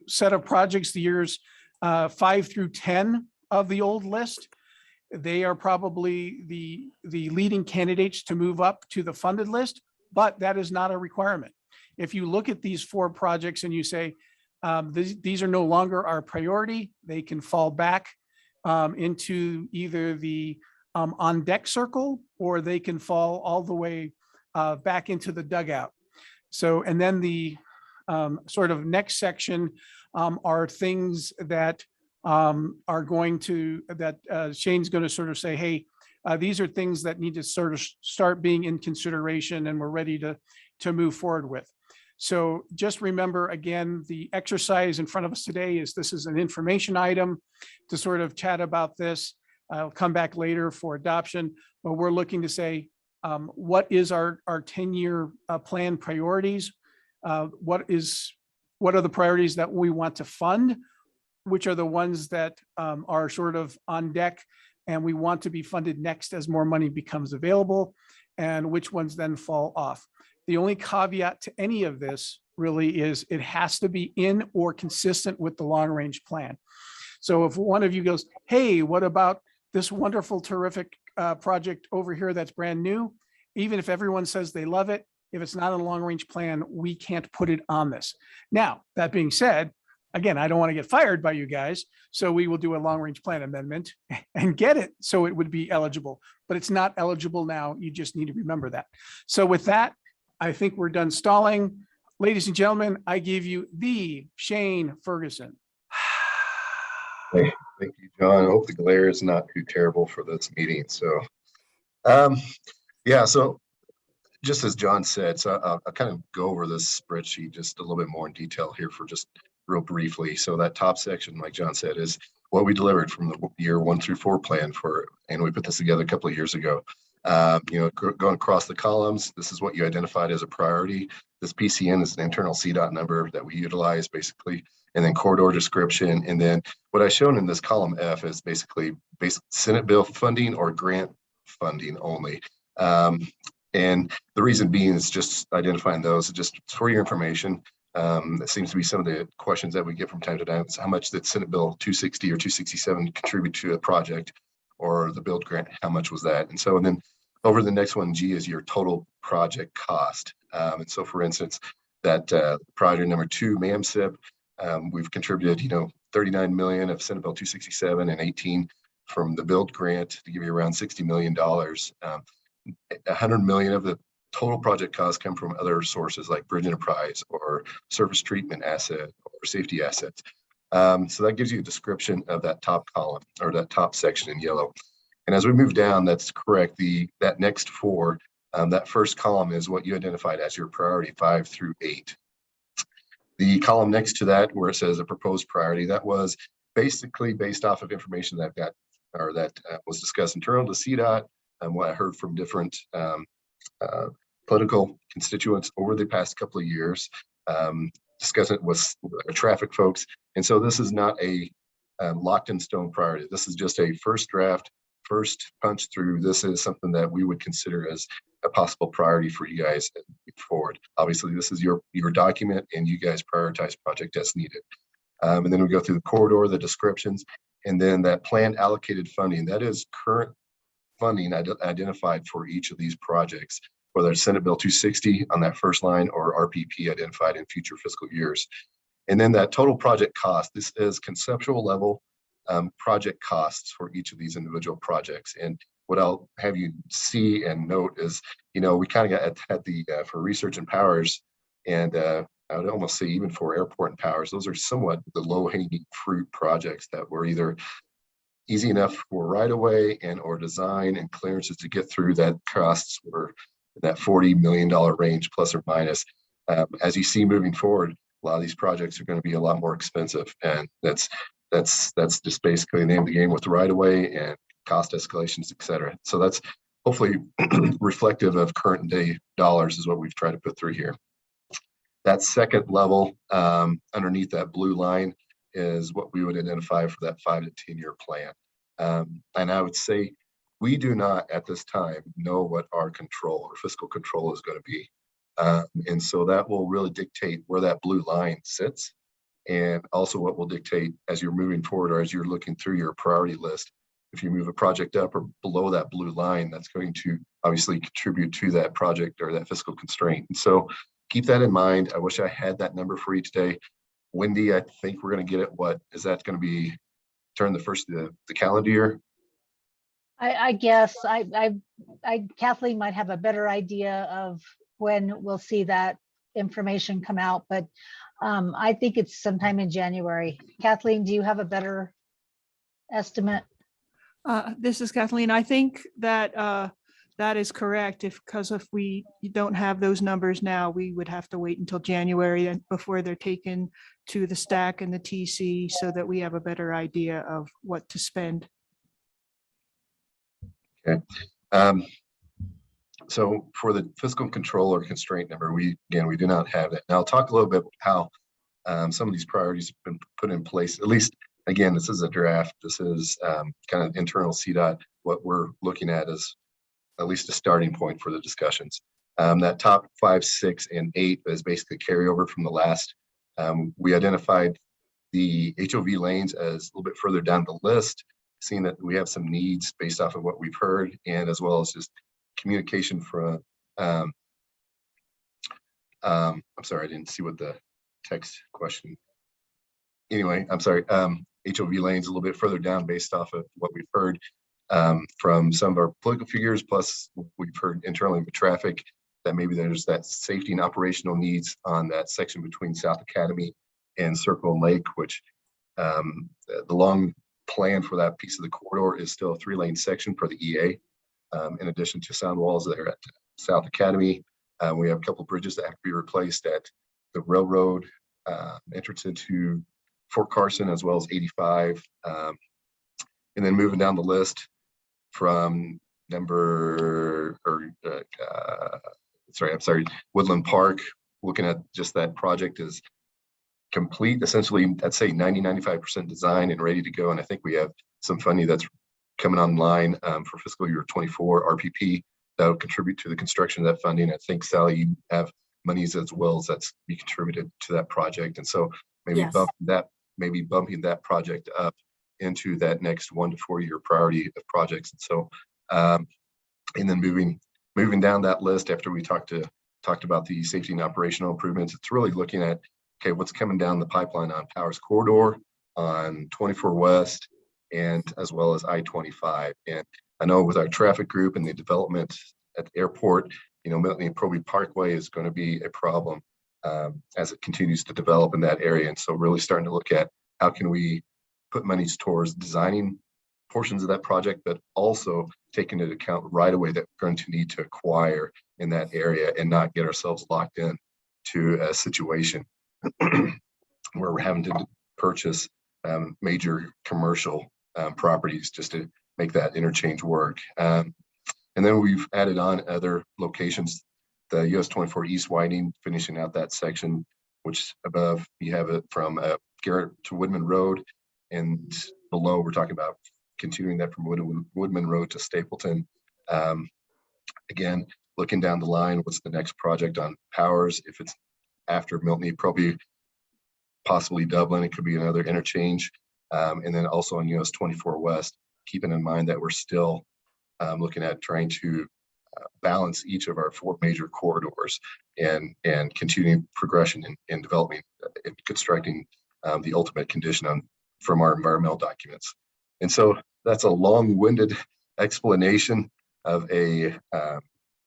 Speaker 1: set of projects, the years 5 through 10 of the old list. They are probably the leading candidates to move up to the funded list, but that is not a requirement. If you look at these 4 projects and you say, these are no longer our priority, they can fall back into either the on deck circle, or they can fall all the way back into the dugout. So, and then the sort of next section are things that are going to, that Shane's going to sort of say, hey, these are things that need to sort of start being in consideration and we're ready to move forward with. So just remember, again, the exercise in front of us today is this is an information item to sort of chat about this. I'll come back later for adoption, but we're looking to say, what is our 10-year plan priorities? What are the priorities that we want to fund? Which are the ones that are sort of on deck and we want to be funded next as more money becomes available, and which ones then fall off. The only caveat to any of this really is it has to be in or consistent with the long-range plan. So if one of you goes, hey, what about this wonderful, terrific project over here that's brand new? Even if everyone says they love it, if it's not a long-range plan, we can't put it on this. Now, that being said, again, I don't want to get fired by you guys, so we will do a long-range plan amendment and get it so it would be eligible, but it's not eligible now. You just need to remember that. So with that, I think we're done stalling. Ladies and gentlemen, I give you the Shane Ferguson.
Speaker 14: Hey, thank you, John. I hope the glare is not too terrible for this meeting. So, yeah, so just as John said, so I'll kind of go over this spreadsheet just a little bit more in detail here for just real briefly. So that top section, like John said, is what we delivered from the year 1 through 4 plan and we put this together a couple of years ago. Going across the columns, this is what you identified as a priority. This PCN is an internal CDOT number that we utilize basically, and then corridor description. And then what I've shown in this column F is basically Senate bill funding or grant funding only. And the reason being is just identifying those just for your information. That seems to be some of the questions that we get from time to time. How much did Senate Bill 260 or 267 contribute to a project, or the build grant? How much was that? And so, and then over the next one, G, is your total project cost. And so, for instance, that project number 2, MAMSIP, we've contributed, 39 million of Senate Bill 267 and 18 from the build grant to give you around $60 million. 100 million of the total project costs come from other sources like bridge enterprise or surface treatment asset or safety assets. So that gives you a description of that top column or that top section in yellow. And as we move down, that's correct. That next 4, that first column is what you identified as your priority 5 through 8. The column next to that, where it says a proposed priority, that was basically based off of information that I've got, or that was discussed internal to CDOT, and what I heard from different political constituents over the past couple of years, discussing it with traffic folks. And so this is not a locked in stone priority. This is just a first draft, first punch through. This is something that we would consider as a possible priority for you guys forward. Obviously, this is your document and you guys prioritize project as needed. And then we go through the corridor, the descriptions, and then that planned allocated funding. That is current funding identified for each of these projects, whether it's Senate Bill 260 on that first line or RPP identified in future fiscal years. And then that total project cost, this is conceptual level project costs for each of these individual projects. And what I'll have you see and note is, we kind of had the, for research and powers, and I would almost say even for airport and powers, those are somewhat the low hanging fruit projects that were either easy enough for right away and or design and clearances to get through. That costs were that $40 million range plus or minus. As you see moving forward, a lot of these projects are going to be a lot more expensive, and that's just basically the name of the game with the right of way and cost escalations, et cetera. So that's hopefully reflective of current day dollars is what we've tried to put through here. That second level underneath that blue line is what we would identify for that 5 to 10 year plan. And I would say we do not at this time know what our control or fiscal control is going to be. And so that will really dictate where that blue line sits, and also what will dictate as you're moving forward or as you're looking through your priority list. If you move a project up or below that blue line, that's going to obviously contribute to that project or that fiscal constraint. And so keep that in mind. I wish I had that number for you today. Wendy, I think we're going to get it. What is that going to be? Turn the first of the calendar year?
Speaker 6: I guess Kathleen might have a better idea of when we'll see that information come out, but I think it's sometime in January. Kathleen, do you have a better estimate?
Speaker 12: This is Kathleen. I think that that is correct. Because if we don't have those numbers now, we would have to wait until January and before they're taken to the stack and the TC so that we have a better idea of what to spend.
Speaker 14: Okay. So for the fiscal control or constraint number, we do not have it. Now I'll talk a little bit how some of these priorities have been put in place. At least, again, this is a draft. This is kind of internal CDOT. What we're looking at is at least a starting point for the discussions. That top 5, 6, and 8 is basically carryover from the last. We identified the HOV lanes as a little bit further down the list, seeing that we have some needs based off of what we've heard, and as well as just communication from, I'm sorry, I didn't see what the text question. Anyway, I'm sorry, HOV lanes a little bit further down based off of what we've heard from some of our political figures, plus we've heard internally with traffic that maybe there's that safety and operational needs on that section between South Academy and Circle Lake, which the long plan for that piece of the corridor is still a 3-lane section for the EA. In addition to sound walls there at South Academy, we have a couple of bridges that have to be replaced at the railroad entrance into Fort Carson, as well as 85. And then moving down the list from Woodland Park, looking at just that project is complete, essentially, I'd say 90-95% design and ready to go. And I think we have some funding that's coming online for fiscal year 24 RPP that will contribute to the construction of that funding. I think, Sally, you have monies as well as that's be contributed to that project. And so maybe bumping that project up into that next 1 to 4 year priority of projects. And so, and then moving down that list after we talked about the safety and operational improvements, it's really looking at, okay, what's coming down the pipeline on Powers Corridor, on 24 West, and as well as I-25. And I know with our traffic group and the development at the airport, Milton and Proby Parkway is going to be a problem as it continues to develop in that area. And so really starting to look at how can we put monies towards designing portions of that project, but also taking into account right away that we're going to need to acquire in that area and not get ourselves locked in to a situation where we're having to purchase major commercial properties just to make that interchange work. And then we've added on other locations, the US 24 East widening, finishing out that section, which above you have it from Garrett to Woodman Road, and below we're talking about continuing that from Woodman Road to Stapleton. Again, looking down the line, what's the next project on Powers? If it's after Milton, probably possibly Dublin, it could be another interchange. And then also on US 24 West, keeping in mind that we're still looking at trying to balance each of our 4 major corridors and continuing progression in developing and constructing the ultimate condition from our environmental documents. And so that's a long-winded explanation of a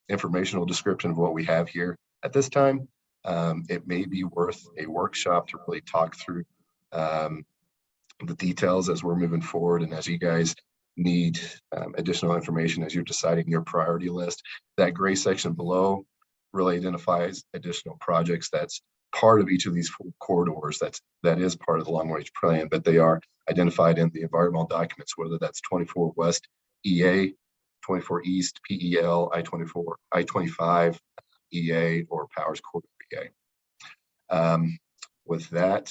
Speaker 14: informational description of what we have here. At this time, it may be worth a workshop to really talk through the details as we're moving forward, and as you guys need additional information as you're deciding your priority list. That gray section below really identifies additional projects that's part of each of these 4 corridors. That is part of the long range plan, but they are identified in the environmental documents, whether that's 24 West EA, 24 East PEL, I-24, I-25 EA, or Powers Corridor EA. With that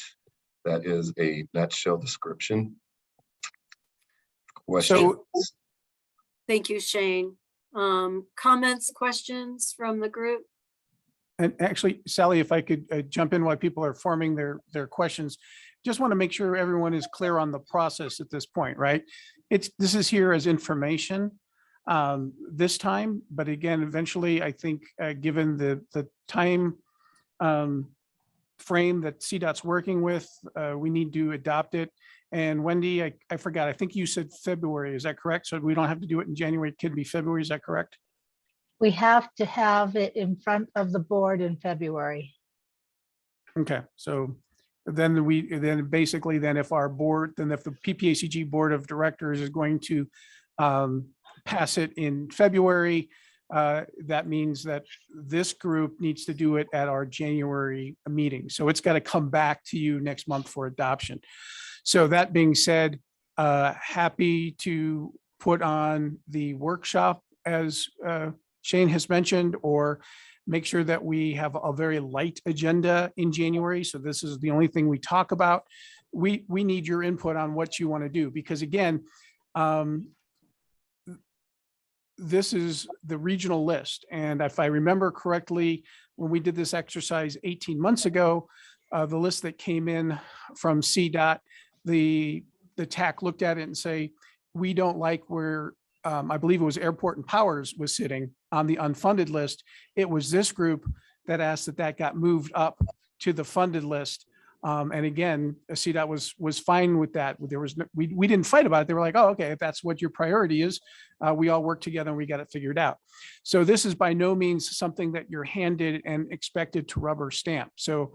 Speaker 14: is a nutshell description. Questions?
Speaker 3: Thank you, Shane. Comments, questions from the group?
Speaker 1: And actually, Sally, if I could jump in while people are forming their questions, just want to make sure everyone is clear on the process at this point, right? This is here as information this time, but again, eventually, I think given the time frame that CDOT's working with, we need to adopt it. And Wendy, I forgot, I think you said February, is that correct? So we don't have to do it in January, it could be February, is that correct?
Speaker 6: We have to have it in front of the board in February.
Speaker 1: Okay, so then basically then if our board, then if the PPACG Board of Directors is going to pass it in February, that means that this group needs to do it at our January meeting. So it's got to come back to you next month for adoption. So that being said, happy to put on the workshop as Shane has mentioned, or make sure that we have a very light agenda in January. So this is the only thing we talk about. We need your input on what you want to do, because again, this is the regional list. And if I remember correctly, when we did this exercise 18 months ago, the list that came in from CDOT, the TAC looked at it and say, we don't like where, I believe it was Airport and Powers was sitting on the unfunded list. It was this group that asked that that got moved up to the funded list. And again, CDOT was fine with that. There was we didn't fight about it. They were like, oh, okay, if that's what your priority is, we all work together and we got it figured out. So this is by no means something that you're handed and expected to rubber stamp. So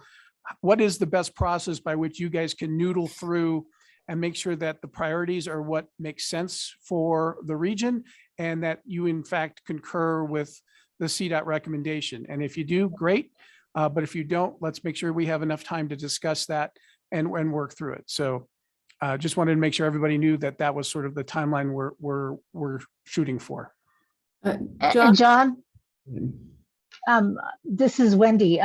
Speaker 1: what is the best process by which you guys can noodle through and make sure that the priorities are what makes sense for the region, and that you in fact concur with the CDOT recommendation? And if you do, great. But if you don't, let's make sure we have enough time to discuss that and work through it. So just wanted to make sure everybody knew that that was sort of the timeline we're shooting for.
Speaker 6: John, this is Wendy.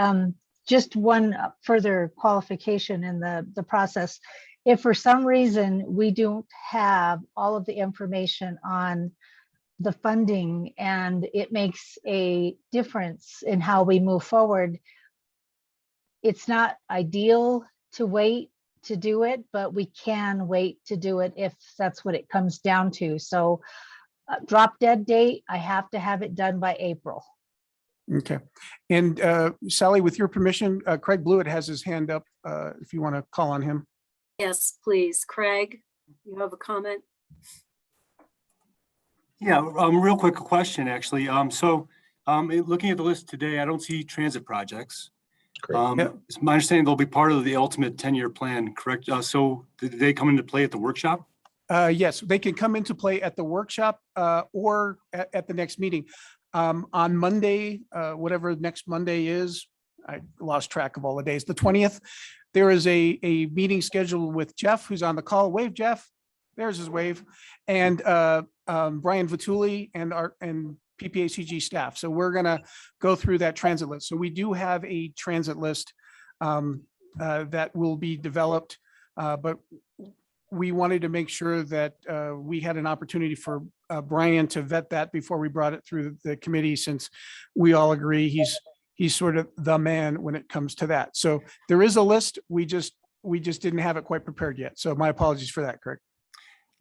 Speaker 6: Just one further qualification in the process. If for some reason we don't have all of the information on the funding and it makes a difference in how we move forward, it's not ideal to wait to do it, but we can wait to do it if that's what it comes down to. So drop dead date, I have to have it done by April.
Speaker 1: Okay. And Sally, with your permission, Craig Blewett has his hand up if you want to call on him.
Speaker 3: Yes, please. Craig, you have a comment?
Speaker 15: Yeah, real quick question, actually. Looking at the list today, I don't see transit projects. It's my understanding they'll be part of the ultimate 10-year plan, correct? So did they come into play at the workshop?
Speaker 1: Yes, they can come into play at the workshop or at the next meeting. On Monday, whatever next Monday is, I lost track of all the days, the 20th, there is a meeting scheduled with Jeff, who's on the call. Wave, Jeff. There's his wave. And Brian Vituli and PPACG staff. So we're going to go through that transit list. So we do have a transit list that will be developed, but we wanted to make sure that we had an opportunity for Brian to vet that before we brought it through the committee, since we all agree he's sort of the man when it comes to that. So there is a list. We just didn't have it quite prepared yet. So my apologies for that, Craig.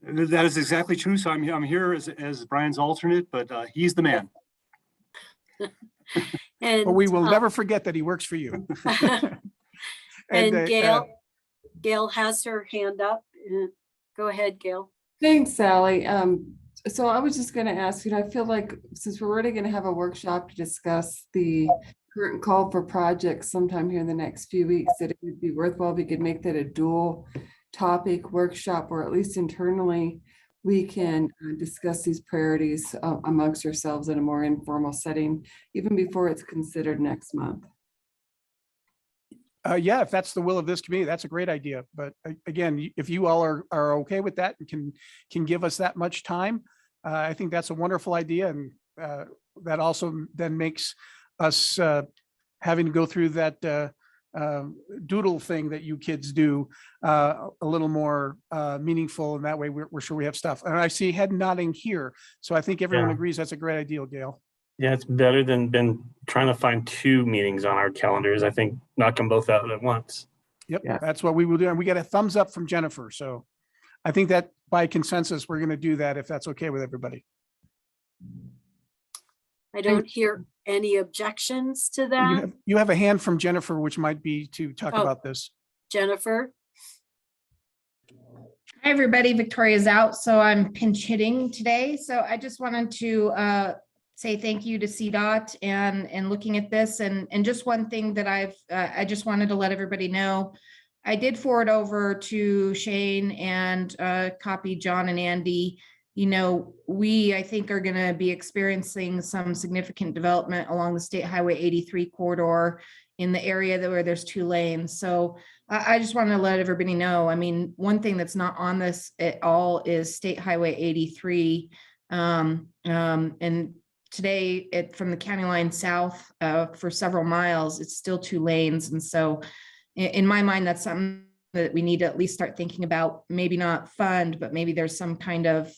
Speaker 15: That is exactly true. So I'm here as Brian's alternate, but he's the man.
Speaker 3: And
Speaker 1: but we will never forget that he works for you.
Speaker 3: and Gail has her hand up. Go ahead, Gail.
Speaker 5: Thanks, Sally. So I was just going to ask, I feel like since we're already going to have a workshop to discuss the current call for projects sometime here in the next few weeks, that it would be worthwhile if we could make that a dual topic workshop, or at least internally we can discuss these priorities amongst ourselves in a more informal setting, even before it's considered next month.
Speaker 1: Yeah, if that's the will of this committee, that's a great idea. But again, if you all are okay with that and can give us that much time, I think that's a wonderful idea. And that also then makes us having to go through that doodle thing that you kids do a little more meaningful. And that way we're sure we have stuff. And I see head nodding here. So I think everyone agrees that's a great idea, Gail.
Speaker 9: Yeah, it's better than been trying to find 2 meetings on our calendars. I think knock them both out at once.
Speaker 1: Yep, that's what we will do. And we got a thumbs up from Jennifer. So I think that by consensus, we're going to do that if that's okay with everybody.
Speaker 3: I don't hear any objections to that.
Speaker 1: You have a hand from Jennifer, which might be to talk about this.
Speaker 3: Jennifer.
Speaker 16: Hi, everybody. Victoria's out, so I'm pinch hitting today. So I just wanted to say thank you to CDOT and looking at this. And just one thing that I just wanted to let everybody know, I did forward over to Shane and copy John and Andy. You know, we, I think, are going to be experiencing some significant development along the State Highway 83 corridor in the area where there's 2 lanes. So I just want to let everybody know, I mean, one thing that's not on this at all is State Highway 83. And today from the county line south for several miles, it's still 2 lanes. And so in my mind, that's something that we need to at least start thinking about, maybe not fund, but maybe there's some kind of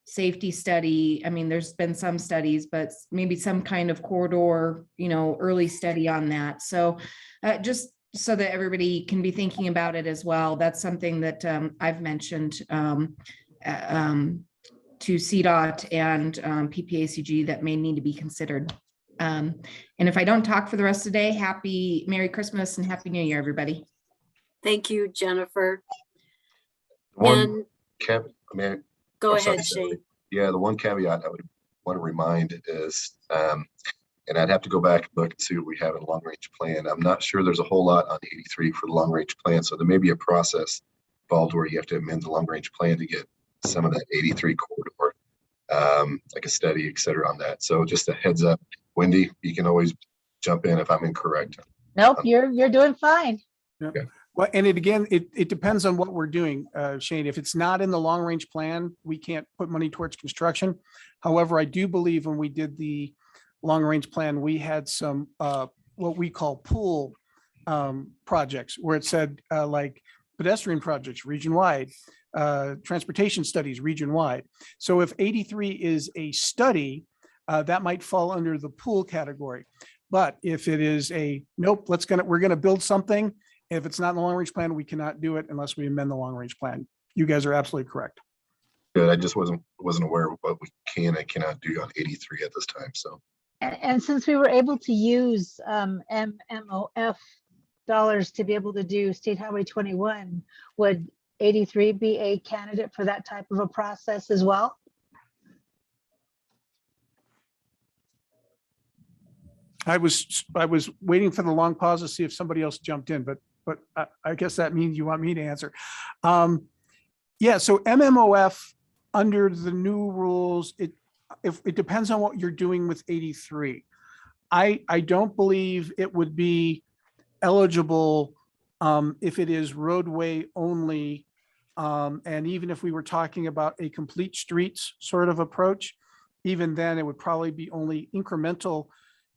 Speaker 16: safety study. I mean, there's been some studies, but maybe some kind of corridor, early study on that. So just so that everybody can be thinking about it as well. That's something that I've mentioned to CDOT and PPACG that may need to be considered. And if I don't talk for the rest of the day, Merry Christmas and Happy New Year, everybody.
Speaker 3: Thank you, Jennifer.
Speaker 14: One
Speaker 3: And go
Speaker 14: oh,
Speaker 3: ahead,
Speaker 14: sorry,
Speaker 3: Shane.
Speaker 14: Yeah, the one caveat I would want to remind is, and I'd have to go back and look and see what we have in a long range plan. I'm not sure there's a whole lot on 83 for the long range plan. So there may be a process involved where you have to amend the long range plan to get some of that 83 corridor, like a study, et cetera, on that. So just a heads up, Wendy, you can always jump in if I'm incorrect.
Speaker 6: Nope, you're doing fine.
Speaker 1: Yeah. Well, and it depends on what we're doing, Shane. If it's not in the long range plan, we can't put money towards construction. However, I do believe when we did the long range plan, we had some what we call pool projects where it said like pedestrian projects region wide, transportation studies region wide. So if 83 is a study, that might fall under the pool category. But if it is nope, we're gonna build something. If it's not in the long range plan, we cannot do it unless we amend the long range plan. You guys are absolutely correct.
Speaker 14: Good. I just wasn't aware of what we can and cannot do on 83 at this time. So.
Speaker 6: And since we were able to use MMOF dollars to be able to do State Highway 21, would 83 be a candidate for that type of a process as well?
Speaker 1: I was waiting for the long pause to see if somebody else jumped in, but I guess that means you want me to answer. Yeah, so MMOF under the new rules, it depends on what you're doing with 83. I don't believe it would be eligible if it is roadway only. And even if we were talking about a complete streets sort of approach, even then it would probably be only incremental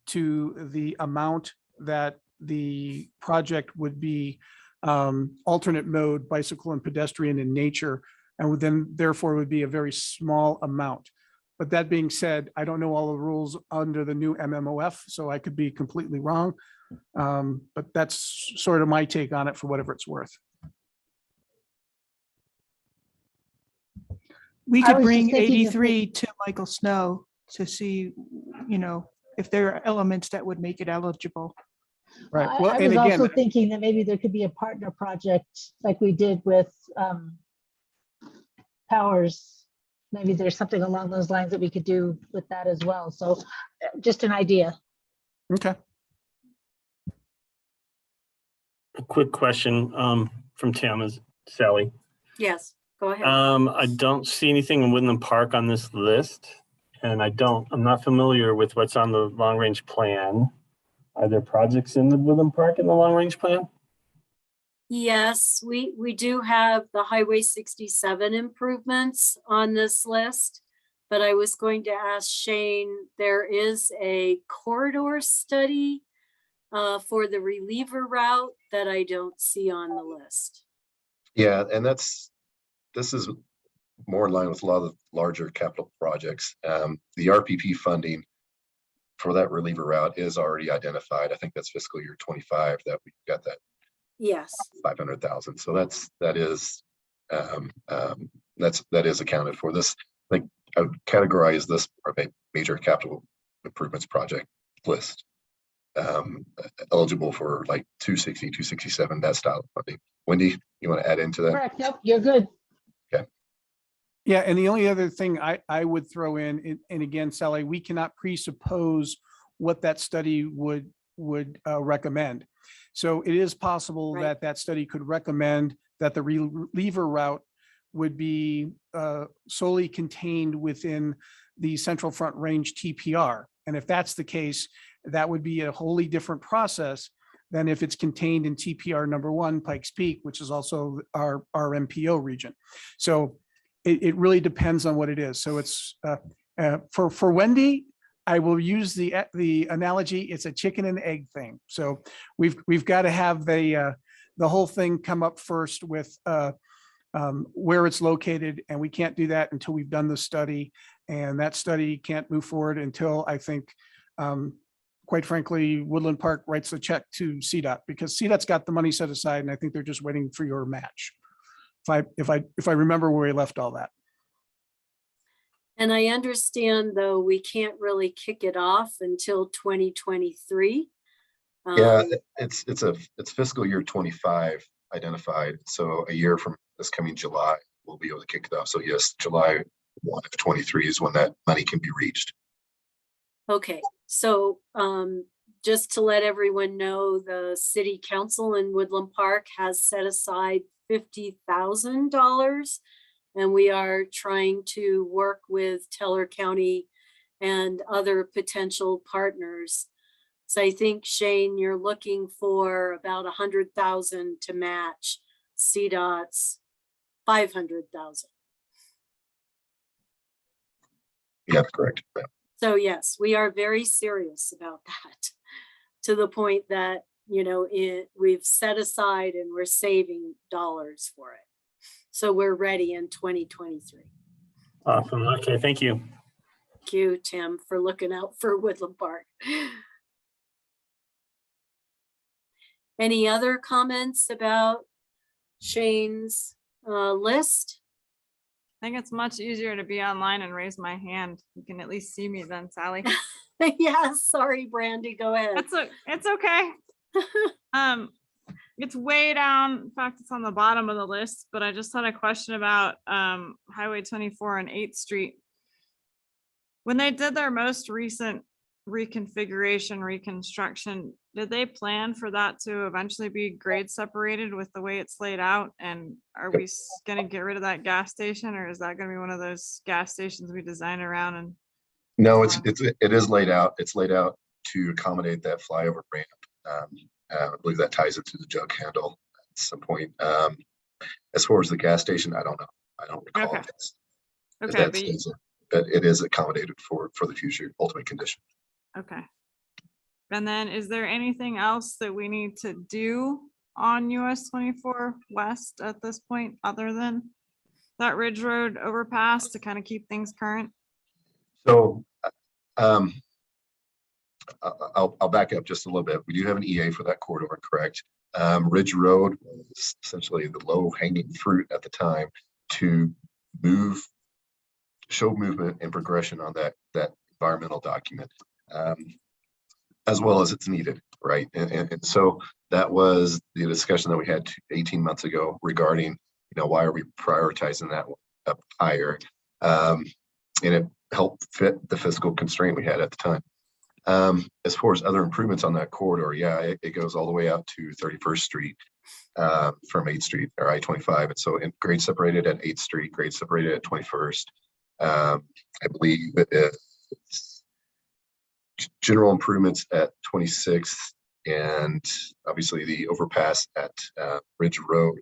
Speaker 1: to the amount that the project would be alternate mode, bicycle and pedestrian in nature, and then therefore would be a very small amount. But that being said, I don't know all the rules under the new MMOF, so I could be completely wrong. But that's sort of my take on it for whatever it's worth.
Speaker 12: We could bring 83 to Michael Snow to see, if there are elements that would make it eligible.
Speaker 1: Right.
Speaker 6: I
Speaker 1: Well,
Speaker 6: was
Speaker 1: and again,
Speaker 6: also thinking that maybe there could be a partner project like we did with Powers. Maybe there's something along those lines that we could do with that as well. So just an idea.
Speaker 1: okay.
Speaker 9: A quick question from Tam is Sally.
Speaker 3: Yes, go ahead.
Speaker 9: I don't see anything in Woodland Park on this list, and I'm not familiar with what's on the long range plan. Are there projects in the Woodland Park in the long range plan?
Speaker 3: Yes, we do have the Highway 67 improvements on this list, but I was going to ask Shane, there is a corridor study for the reliever route that I don't see on the list.
Speaker 14: Yeah, and this is more in line with a lot of the larger capital projects. The RPP funding for that reliever route is already identified. I think that's fiscal year 25 that we've got that.
Speaker 3: Yes.
Speaker 14: 500,000. So that is accounted for. This, like, I would categorize this as a major capital improvements project list. Eligible for like 260, 267, that style of funding. Wendy, you want to add into that?
Speaker 6: Correct. Yep, you're good.
Speaker 14: Okay.
Speaker 1: Yeah, and the only other thing I would throw in, and again, Sally, we cannot presuppose what that study would recommend. So it is possible
Speaker 3: Right.
Speaker 1: that that study could recommend that the reliever route would be solely contained within the Central Front Range TPR. And if that's the case, that would be a wholly different process than if it's contained in TPR #1, Pikes Peak, which is also our MPO region. So it really depends on what it is. So it's for Wendy, I will use the analogy. It's a chicken and egg thing. So we've got to have the whole thing come up first with where it's located, and we can't do that until we've done the study. And that study can't move forward until I think, quite frankly, Woodland Park writes a check to CDOT, because CDOT's got the money set aside, and I think they're just waiting for your match. If I remember where we left all that.
Speaker 3: And I understand, though, we can't really kick it off until 2023.
Speaker 14: Yeah, it's fiscal year 25 identified. So a year from this coming July, we'll be able to kick it off. So yes, July 1 of 23 is when that money can be reached.
Speaker 3: Okay, so just to let everyone know, the city council in Woodland Park has set aside $50,000, and we are trying to work with Teller County and other potential partners. So I think, Shane, you're looking for about 100,000 to match CDOT's 500,000.
Speaker 14: Yeah, that's correct. Yeah.
Speaker 3: So yes, we are very serious about that, to the point that, you know, we've set aside and we're saving dollars for it. So we're ready in 2023.
Speaker 9: Awesome. Okay, thank you.
Speaker 3: Thank you, Tim, for looking out for Woodland Park. Any other comments about Shane's list?
Speaker 8: I think it's much easier to be online and raise my hand. You can at least see me then, Sally.
Speaker 3: Yeah, sorry, Brandy, go ahead.
Speaker 8: It's okay. It's way down. In fact, it's on the bottom of the list, but I just had a question about Highway 24 and 8th Street. When they did their most recent reconfiguration, reconstruction, did they plan for that to eventually be grade separated with the way it's laid out? And are we going to get rid of that gas station, or is that going to be one of those gas stations we design around? And
Speaker 14: no, it is laid out. It's laid out to accommodate that flyover ramp. I believe that ties it to the jug handle at some point. As far as the gas station, I don't know. I don't recall.
Speaker 8: Okay.
Speaker 14: But it is accommodated for the future ultimate condition.
Speaker 8: Okay. And then is there anything else that we need to do on US 24 West at this point, other than that Ridge Road overpass to kind of keep things current?
Speaker 14: So I'll back up just a little bit. We do have an EA for that corridor, correct? Ridge Road was essentially the low hanging fruit at the time to show movement and progression on that environmental document, as well as it's needed, right? And so that was the discussion that we had 18 months ago regarding, why are we prioritizing that up higher? And it helped fit the fiscal constraint we had at the time. As far as other improvements on that corridor, yeah, it goes all the way out to 31st Street from 8th Street or I-25. And so grade separated at 8th Street, grade separated at 21st. I believe it's general improvements at 26th and obviously the overpass at Ridge Road.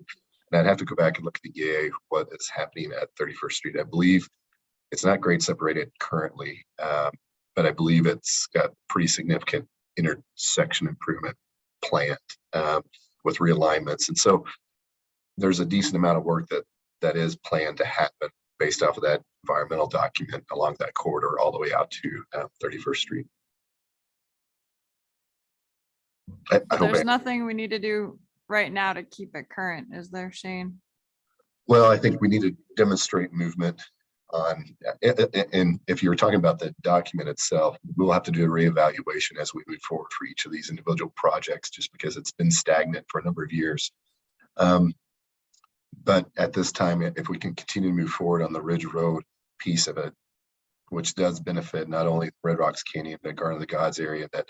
Speaker 14: And I'd have to go back and look at the EA, what is happening at 31st Street. I believe it's not grade separated currently, but I believe it's got pretty significant intersection improvement planned with realignments. And so there's a decent amount of work that is planned to happen based off of that environmental document along that corridor all the way out to 31st Street.
Speaker 8: There's nothing we need to do right now to keep it current, is there, Shane?
Speaker 14: Well, I think we need to demonstrate movement on, and if you're talking about the document itself, we'll have to do a reevaluation as we move forward for each of these individual projects, just because it's been stagnant for a number of years. But at this time, if we can continue to move forward on the Ridge Road piece of it, which does benefit not only Red Rocks Canyon, but Garden of the Gods area that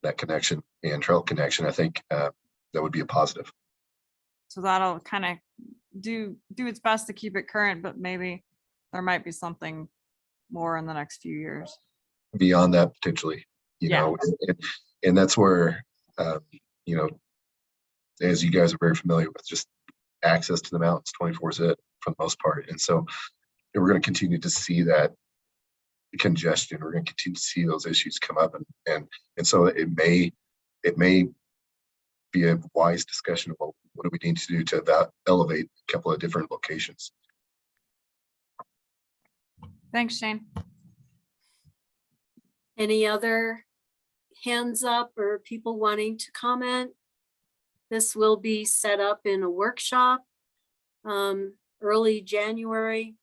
Speaker 14: that connection and trail connection, I think that would be a positive.
Speaker 8: So that'll kind of do its best to keep it current, but maybe there might be something more in the next few years.
Speaker 14: Beyond that, potentially, you
Speaker 8: Yeah.
Speaker 14: know, and that's where, you know, as you guys are very familiar with, just access to the mountains 24/7 for the most part. And so we're going to continue to see that congestion. We're going to continue to see those issues come up, and so it may be a wise discussion about what do we need to do to elevate a couple of different locations.
Speaker 8: Thanks, Shane.
Speaker 3: Any other hands up or people wanting to comment? This will be set up in a workshop early January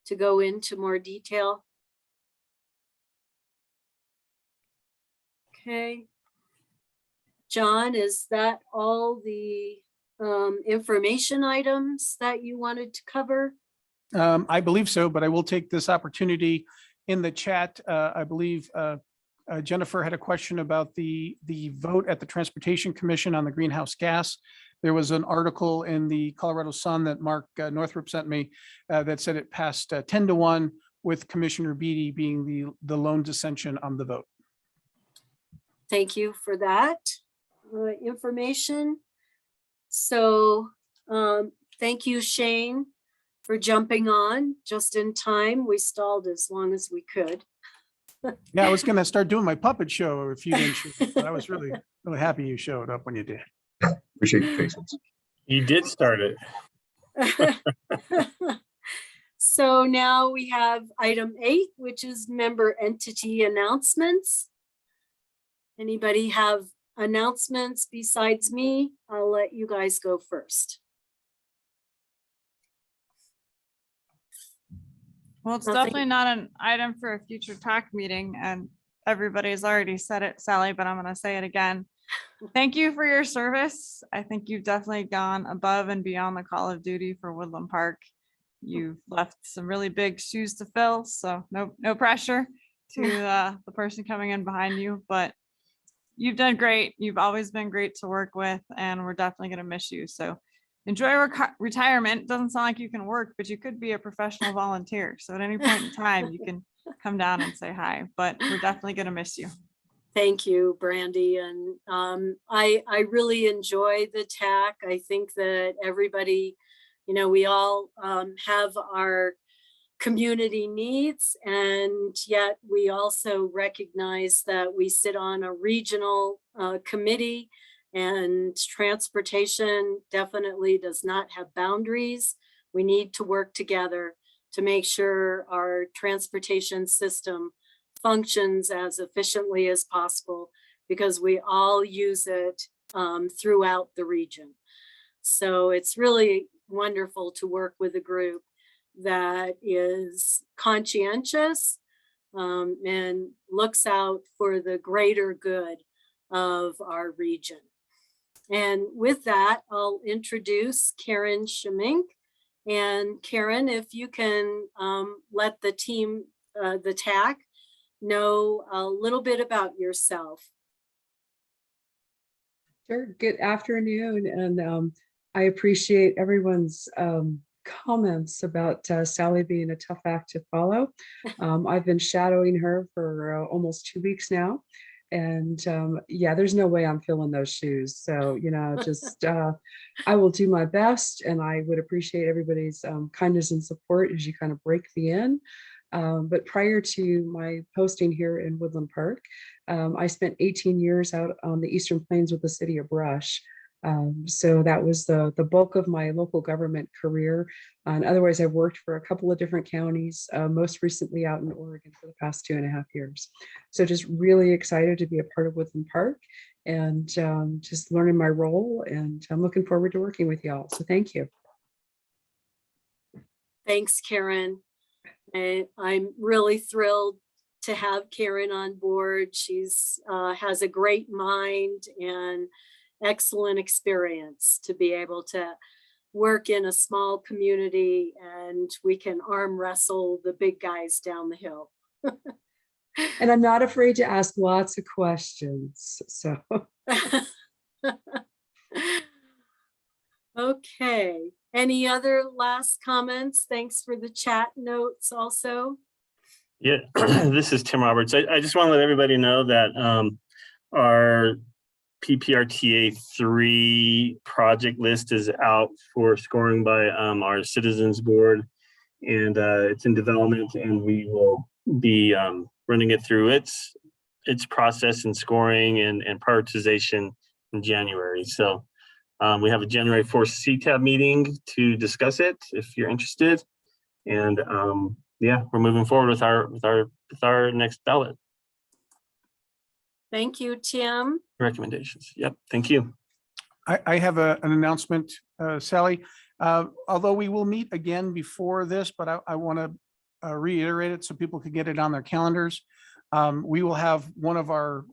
Speaker 3: to go into more detail. Okay. John, is that all the information items that you wanted to cover?
Speaker 1: I believe so, but I will take this opportunity in the chat. I believe Jennifer had a question about the vote at the Transportation Commission on the greenhouse gas. There was an article in the Colorado Sun that Mark Northrup sent me that said it passed 10-1 with Commissioner Beatty being the lone dissension on the vote.
Speaker 3: Thank you for that information. So thank you, Shane, for jumping on just in time. We stalled as long as we could.
Speaker 1: Yeah, I was going to start doing my puppet show if you didn't show up, but I was really happy you showed up when you did.
Speaker 14: Appreciate your patience.
Speaker 9: You did start it.
Speaker 3: So now we have item 8, which is member entity announcements. Anybody have announcements besides me? I'll let you guys go first.
Speaker 8: Well, it's
Speaker 3: Nothing.
Speaker 8: definitely not an item for a future TAC meeting, and everybody's already said it, Sally, but I'm going to say it again. Thank you for your service. I think you've definitely gone above and beyond the call of duty for Woodland Park. You've left some really big shoes to fill, so no pressure to the person coming in behind you, but you've done great. You've always been great to work with, and we're definitely going to miss you. So enjoy retirement. Doesn't sound like you can work, but you could be a professional volunteer. So at any point in time, you can come down and say hi, but we're definitely going to miss you.
Speaker 3: Thank you, Brandy. And I really enjoy the TAC. I think that everybody, you know, we all have our community needs, and yet we also recognize that we sit on a regional committee, and transportation definitely does not have boundaries. We need to work together to make sure our transportation system functions as efficiently as possible, because we all use it throughout the region. So it's really wonderful to work with a group that is conscientious and looks out for the greater good of our region. And with that, I'll introduce Karen Schmink. And Karen, if you can let the team, the TAC, know a little bit about yourself.
Speaker 17: Sure. Good afternoon, and I appreciate everyone's comments about Sally being a tough act to follow. I've been shadowing her for almost 2 weeks now, and yeah, there's no way I'm filling those shoes. So, you know, just I will do my best, and I would appreciate everybody's kindness and support as you kind of break me in. But prior to my posting here in Woodland Park, I spent 18 years out on the Eastern Plains with the city of Brush. So that was the bulk of my local government career. And otherwise, I've worked for a couple of different counties, most recently out in Oregon for the past 2.5 years. So just really excited to be a part of Woodland Park and just learning my role. And I'm looking forward to working with y'all. So thank you.
Speaker 3: Thanks, Karen. I'm really thrilled to have Karen on board. She's has a great mind and excellent experience to be able to work in a small community, and we can arm wrestle the big guys down the hill.
Speaker 17: And I'm not afraid to ask lots of questions, so.
Speaker 3: Okay, any other last comments? Thanks for the chat notes also.
Speaker 9: Yeah, this is Tim Roberts. I just want to let everybody know that our PPRTA 3 project list is out for scoring by our citizens board, and it's in development, and we will be running it through its process and scoring and prioritization in January. So we have a January 4th CTAB meeting to discuss it if you're interested. And yeah, we're moving forward with our next ballot
Speaker 3: Thank you, Tim.
Speaker 9: recommendations. Yep, thank you.
Speaker 1: I have an announcement, Sally. Although we will meet again before this, but I want to reiterate it so people can get it on their calendars. We will have one of our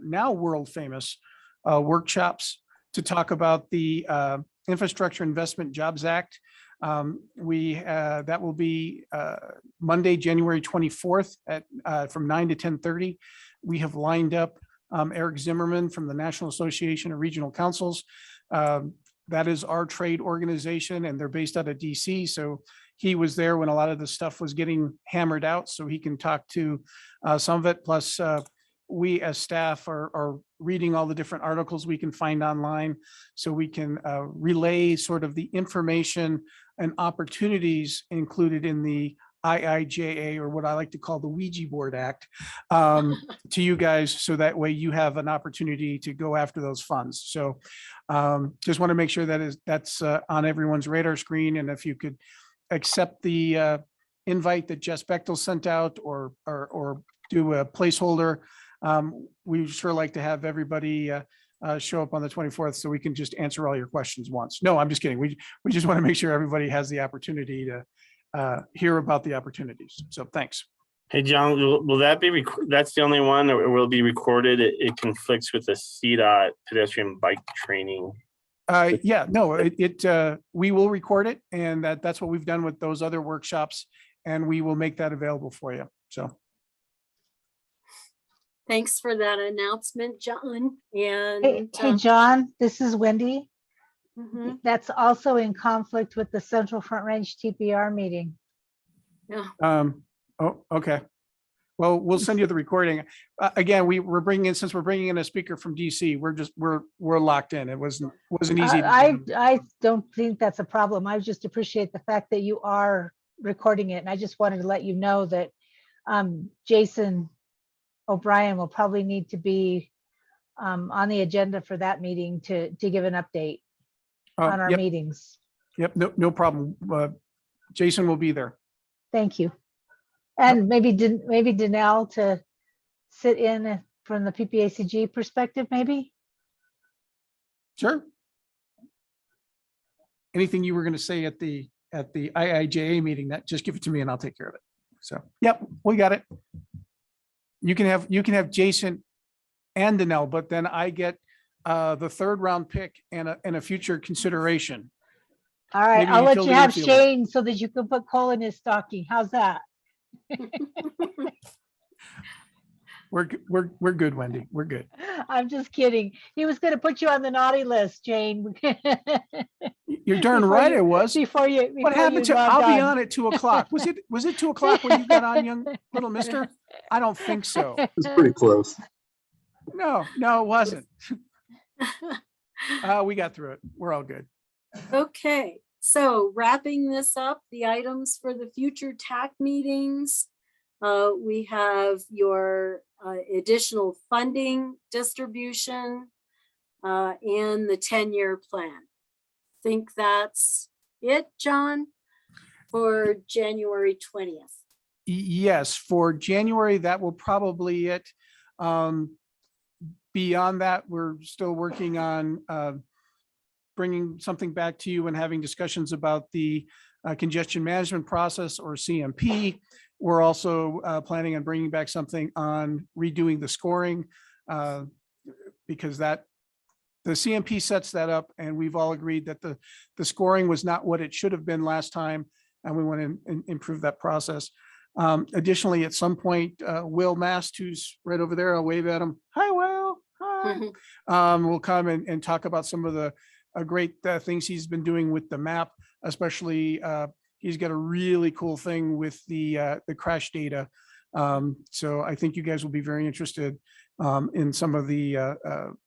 Speaker 1: now world famous workshops to talk about the Infrastructure Investment Jobs Act. That will be Monday, January 24th from 9 to 10:30. We have lined up Eric Zimmerman from the National Association of Regional Councils. That is our trade organization, and they're based out of DC. So he was there when a lot of the stuff was getting hammered out, so he can talk to some of it. Plus, we as staff are reading all the different articles we can find online, so we can relay sort of the information and opportunities included in the IIJA, or what I like to call the Ouija board act, to you guys, so that way you have an opportunity to go after those funds. So just want to make sure that's on everyone's radar screen, and if you could accept the invite that Jess Bechtel sent out, or do a placeholder. We sure like to have everybody show up on the 24th so we can just answer all your questions once. No, I'm just kidding. We just want to make sure everybody has the opportunity to hear about the opportunities. So thanks.
Speaker 9: Hey, John, will that be, that's the only one that will be recorded? It conflicts with the CDOT pedestrian bike training.
Speaker 1: Yeah, no, we will record it, and that's what we've done with those other workshops, and we will make that available for you. So.
Speaker 3: Thanks for that announcement, John. And
Speaker 6: Hey, John, this is Wendy.
Speaker 3: Mhm.
Speaker 6: That's also in conflict with the Central Front Range TPR meeting.
Speaker 3: Yeah.
Speaker 1: Oh, okay. Well, we'll send you the recording. Again, since we're bringing in a speaker from DC, we're locked in. It wasn't easy.
Speaker 6: I don't think that's a problem. I just appreciate the fact that you are recording it. And I just wanted to let you know that Jason O'Brien will probably need to be on the agenda for that meeting to give an update on our meetings.
Speaker 1: Yep, no problem. Jason will be there.
Speaker 6: Thank you. And maybe Danelle to sit in from the PPACG perspective, maybe?
Speaker 1: Sure. Anything you were going to say at the IIJA meeting, that just give it to me and I'll take care of it. So, yep, we got it. You can have Jason and Danelle, but then I get the third round pick and a future consideration.
Speaker 6: All right,
Speaker 1: Maybe
Speaker 6: I'll let you
Speaker 1: utility
Speaker 6: have
Speaker 1: infielder.
Speaker 6: Shane so that you can put coal in his stocking. How's that?
Speaker 1: We're good, Wendy. We're good.
Speaker 6: I'm just kidding. He was going to put you on the naughty list, Jane.
Speaker 1: You're darn right it was.
Speaker 6: Before you,
Speaker 1: What happened to? I'll be on at 2 o'clock. Was it 2 o'clock when you got on, young little mister? I don't think so.
Speaker 14: It's pretty close.
Speaker 1: No, it wasn't. We got through it. We're all good.
Speaker 3: Okay, so wrapping this up, the items for the future TAC meetings. We have your additional funding distribution and the 10-year plan. Think that's it, John, for January 20th.
Speaker 1: Yes, for January, that will probably it. Beyond that, we're still working on bringing something back to you and having discussions about the congestion management process, or CMP. We're also planning on bringing back something on redoing the scoring because the CMP sets that up, and we've all agreed that the scoring was not what it should have been last time, and we want to improve that process. Additionally, at some point, Will Mast, who's right over there, I'll wave at him. Hi, Will. Hi. Will come and talk about some of the great things he's been doing with the map, especially he's got a really cool thing with the crash data. So I think you guys will be very interested in some of the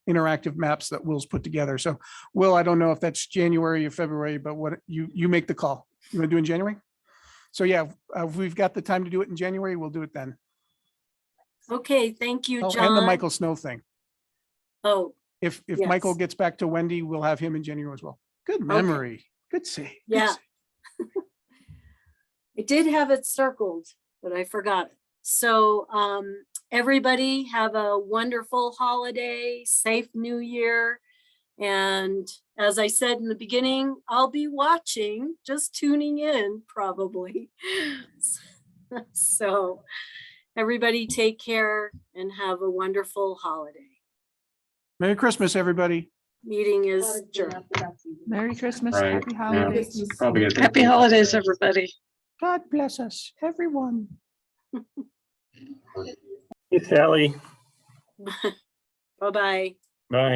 Speaker 1: interactive maps that Will's put together. So Will, I don't know if that's January or February, but what you make the call. You want to do in January? So yeah, if we've got the time to do it in January, we'll do it then.
Speaker 3: Okay, thank you,
Speaker 1: Oh,
Speaker 3: John.
Speaker 1: and the Michael Snow thing.
Speaker 3: Oh,
Speaker 1: If
Speaker 3: yes.
Speaker 1: Michael gets back to Wendy, we'll have him in January as well. Good memory. Good save. Good
Speaker 3: Yeah.
Speaker 1: save.
Speaker 3: I did have it circled, but I forgot it. So everybody have a wonderful holiday, safe new year. And as I said in the beginning, I'll be watching, just tuning in probably. So everybody take care and have a wonderful holiday.
Speaker 1: Merry Christmas, everybody.
Speaker 3: Meeting is adjourned.
Speaker 12: Merry Christmas,
Speaker 9: Right,
Speaker 12: happy
Speaker 9: yeah.
Speaker 12: holidays.
Speaker 9: Probably gonna take
Speaker 7: Happy
Speaker 9: some-
Speaker 7: holidays, everybody.
Speaker 1: God bless us, everyone.
Speaker 9: Hey, Sally.
Speaker 3: Bye-bye.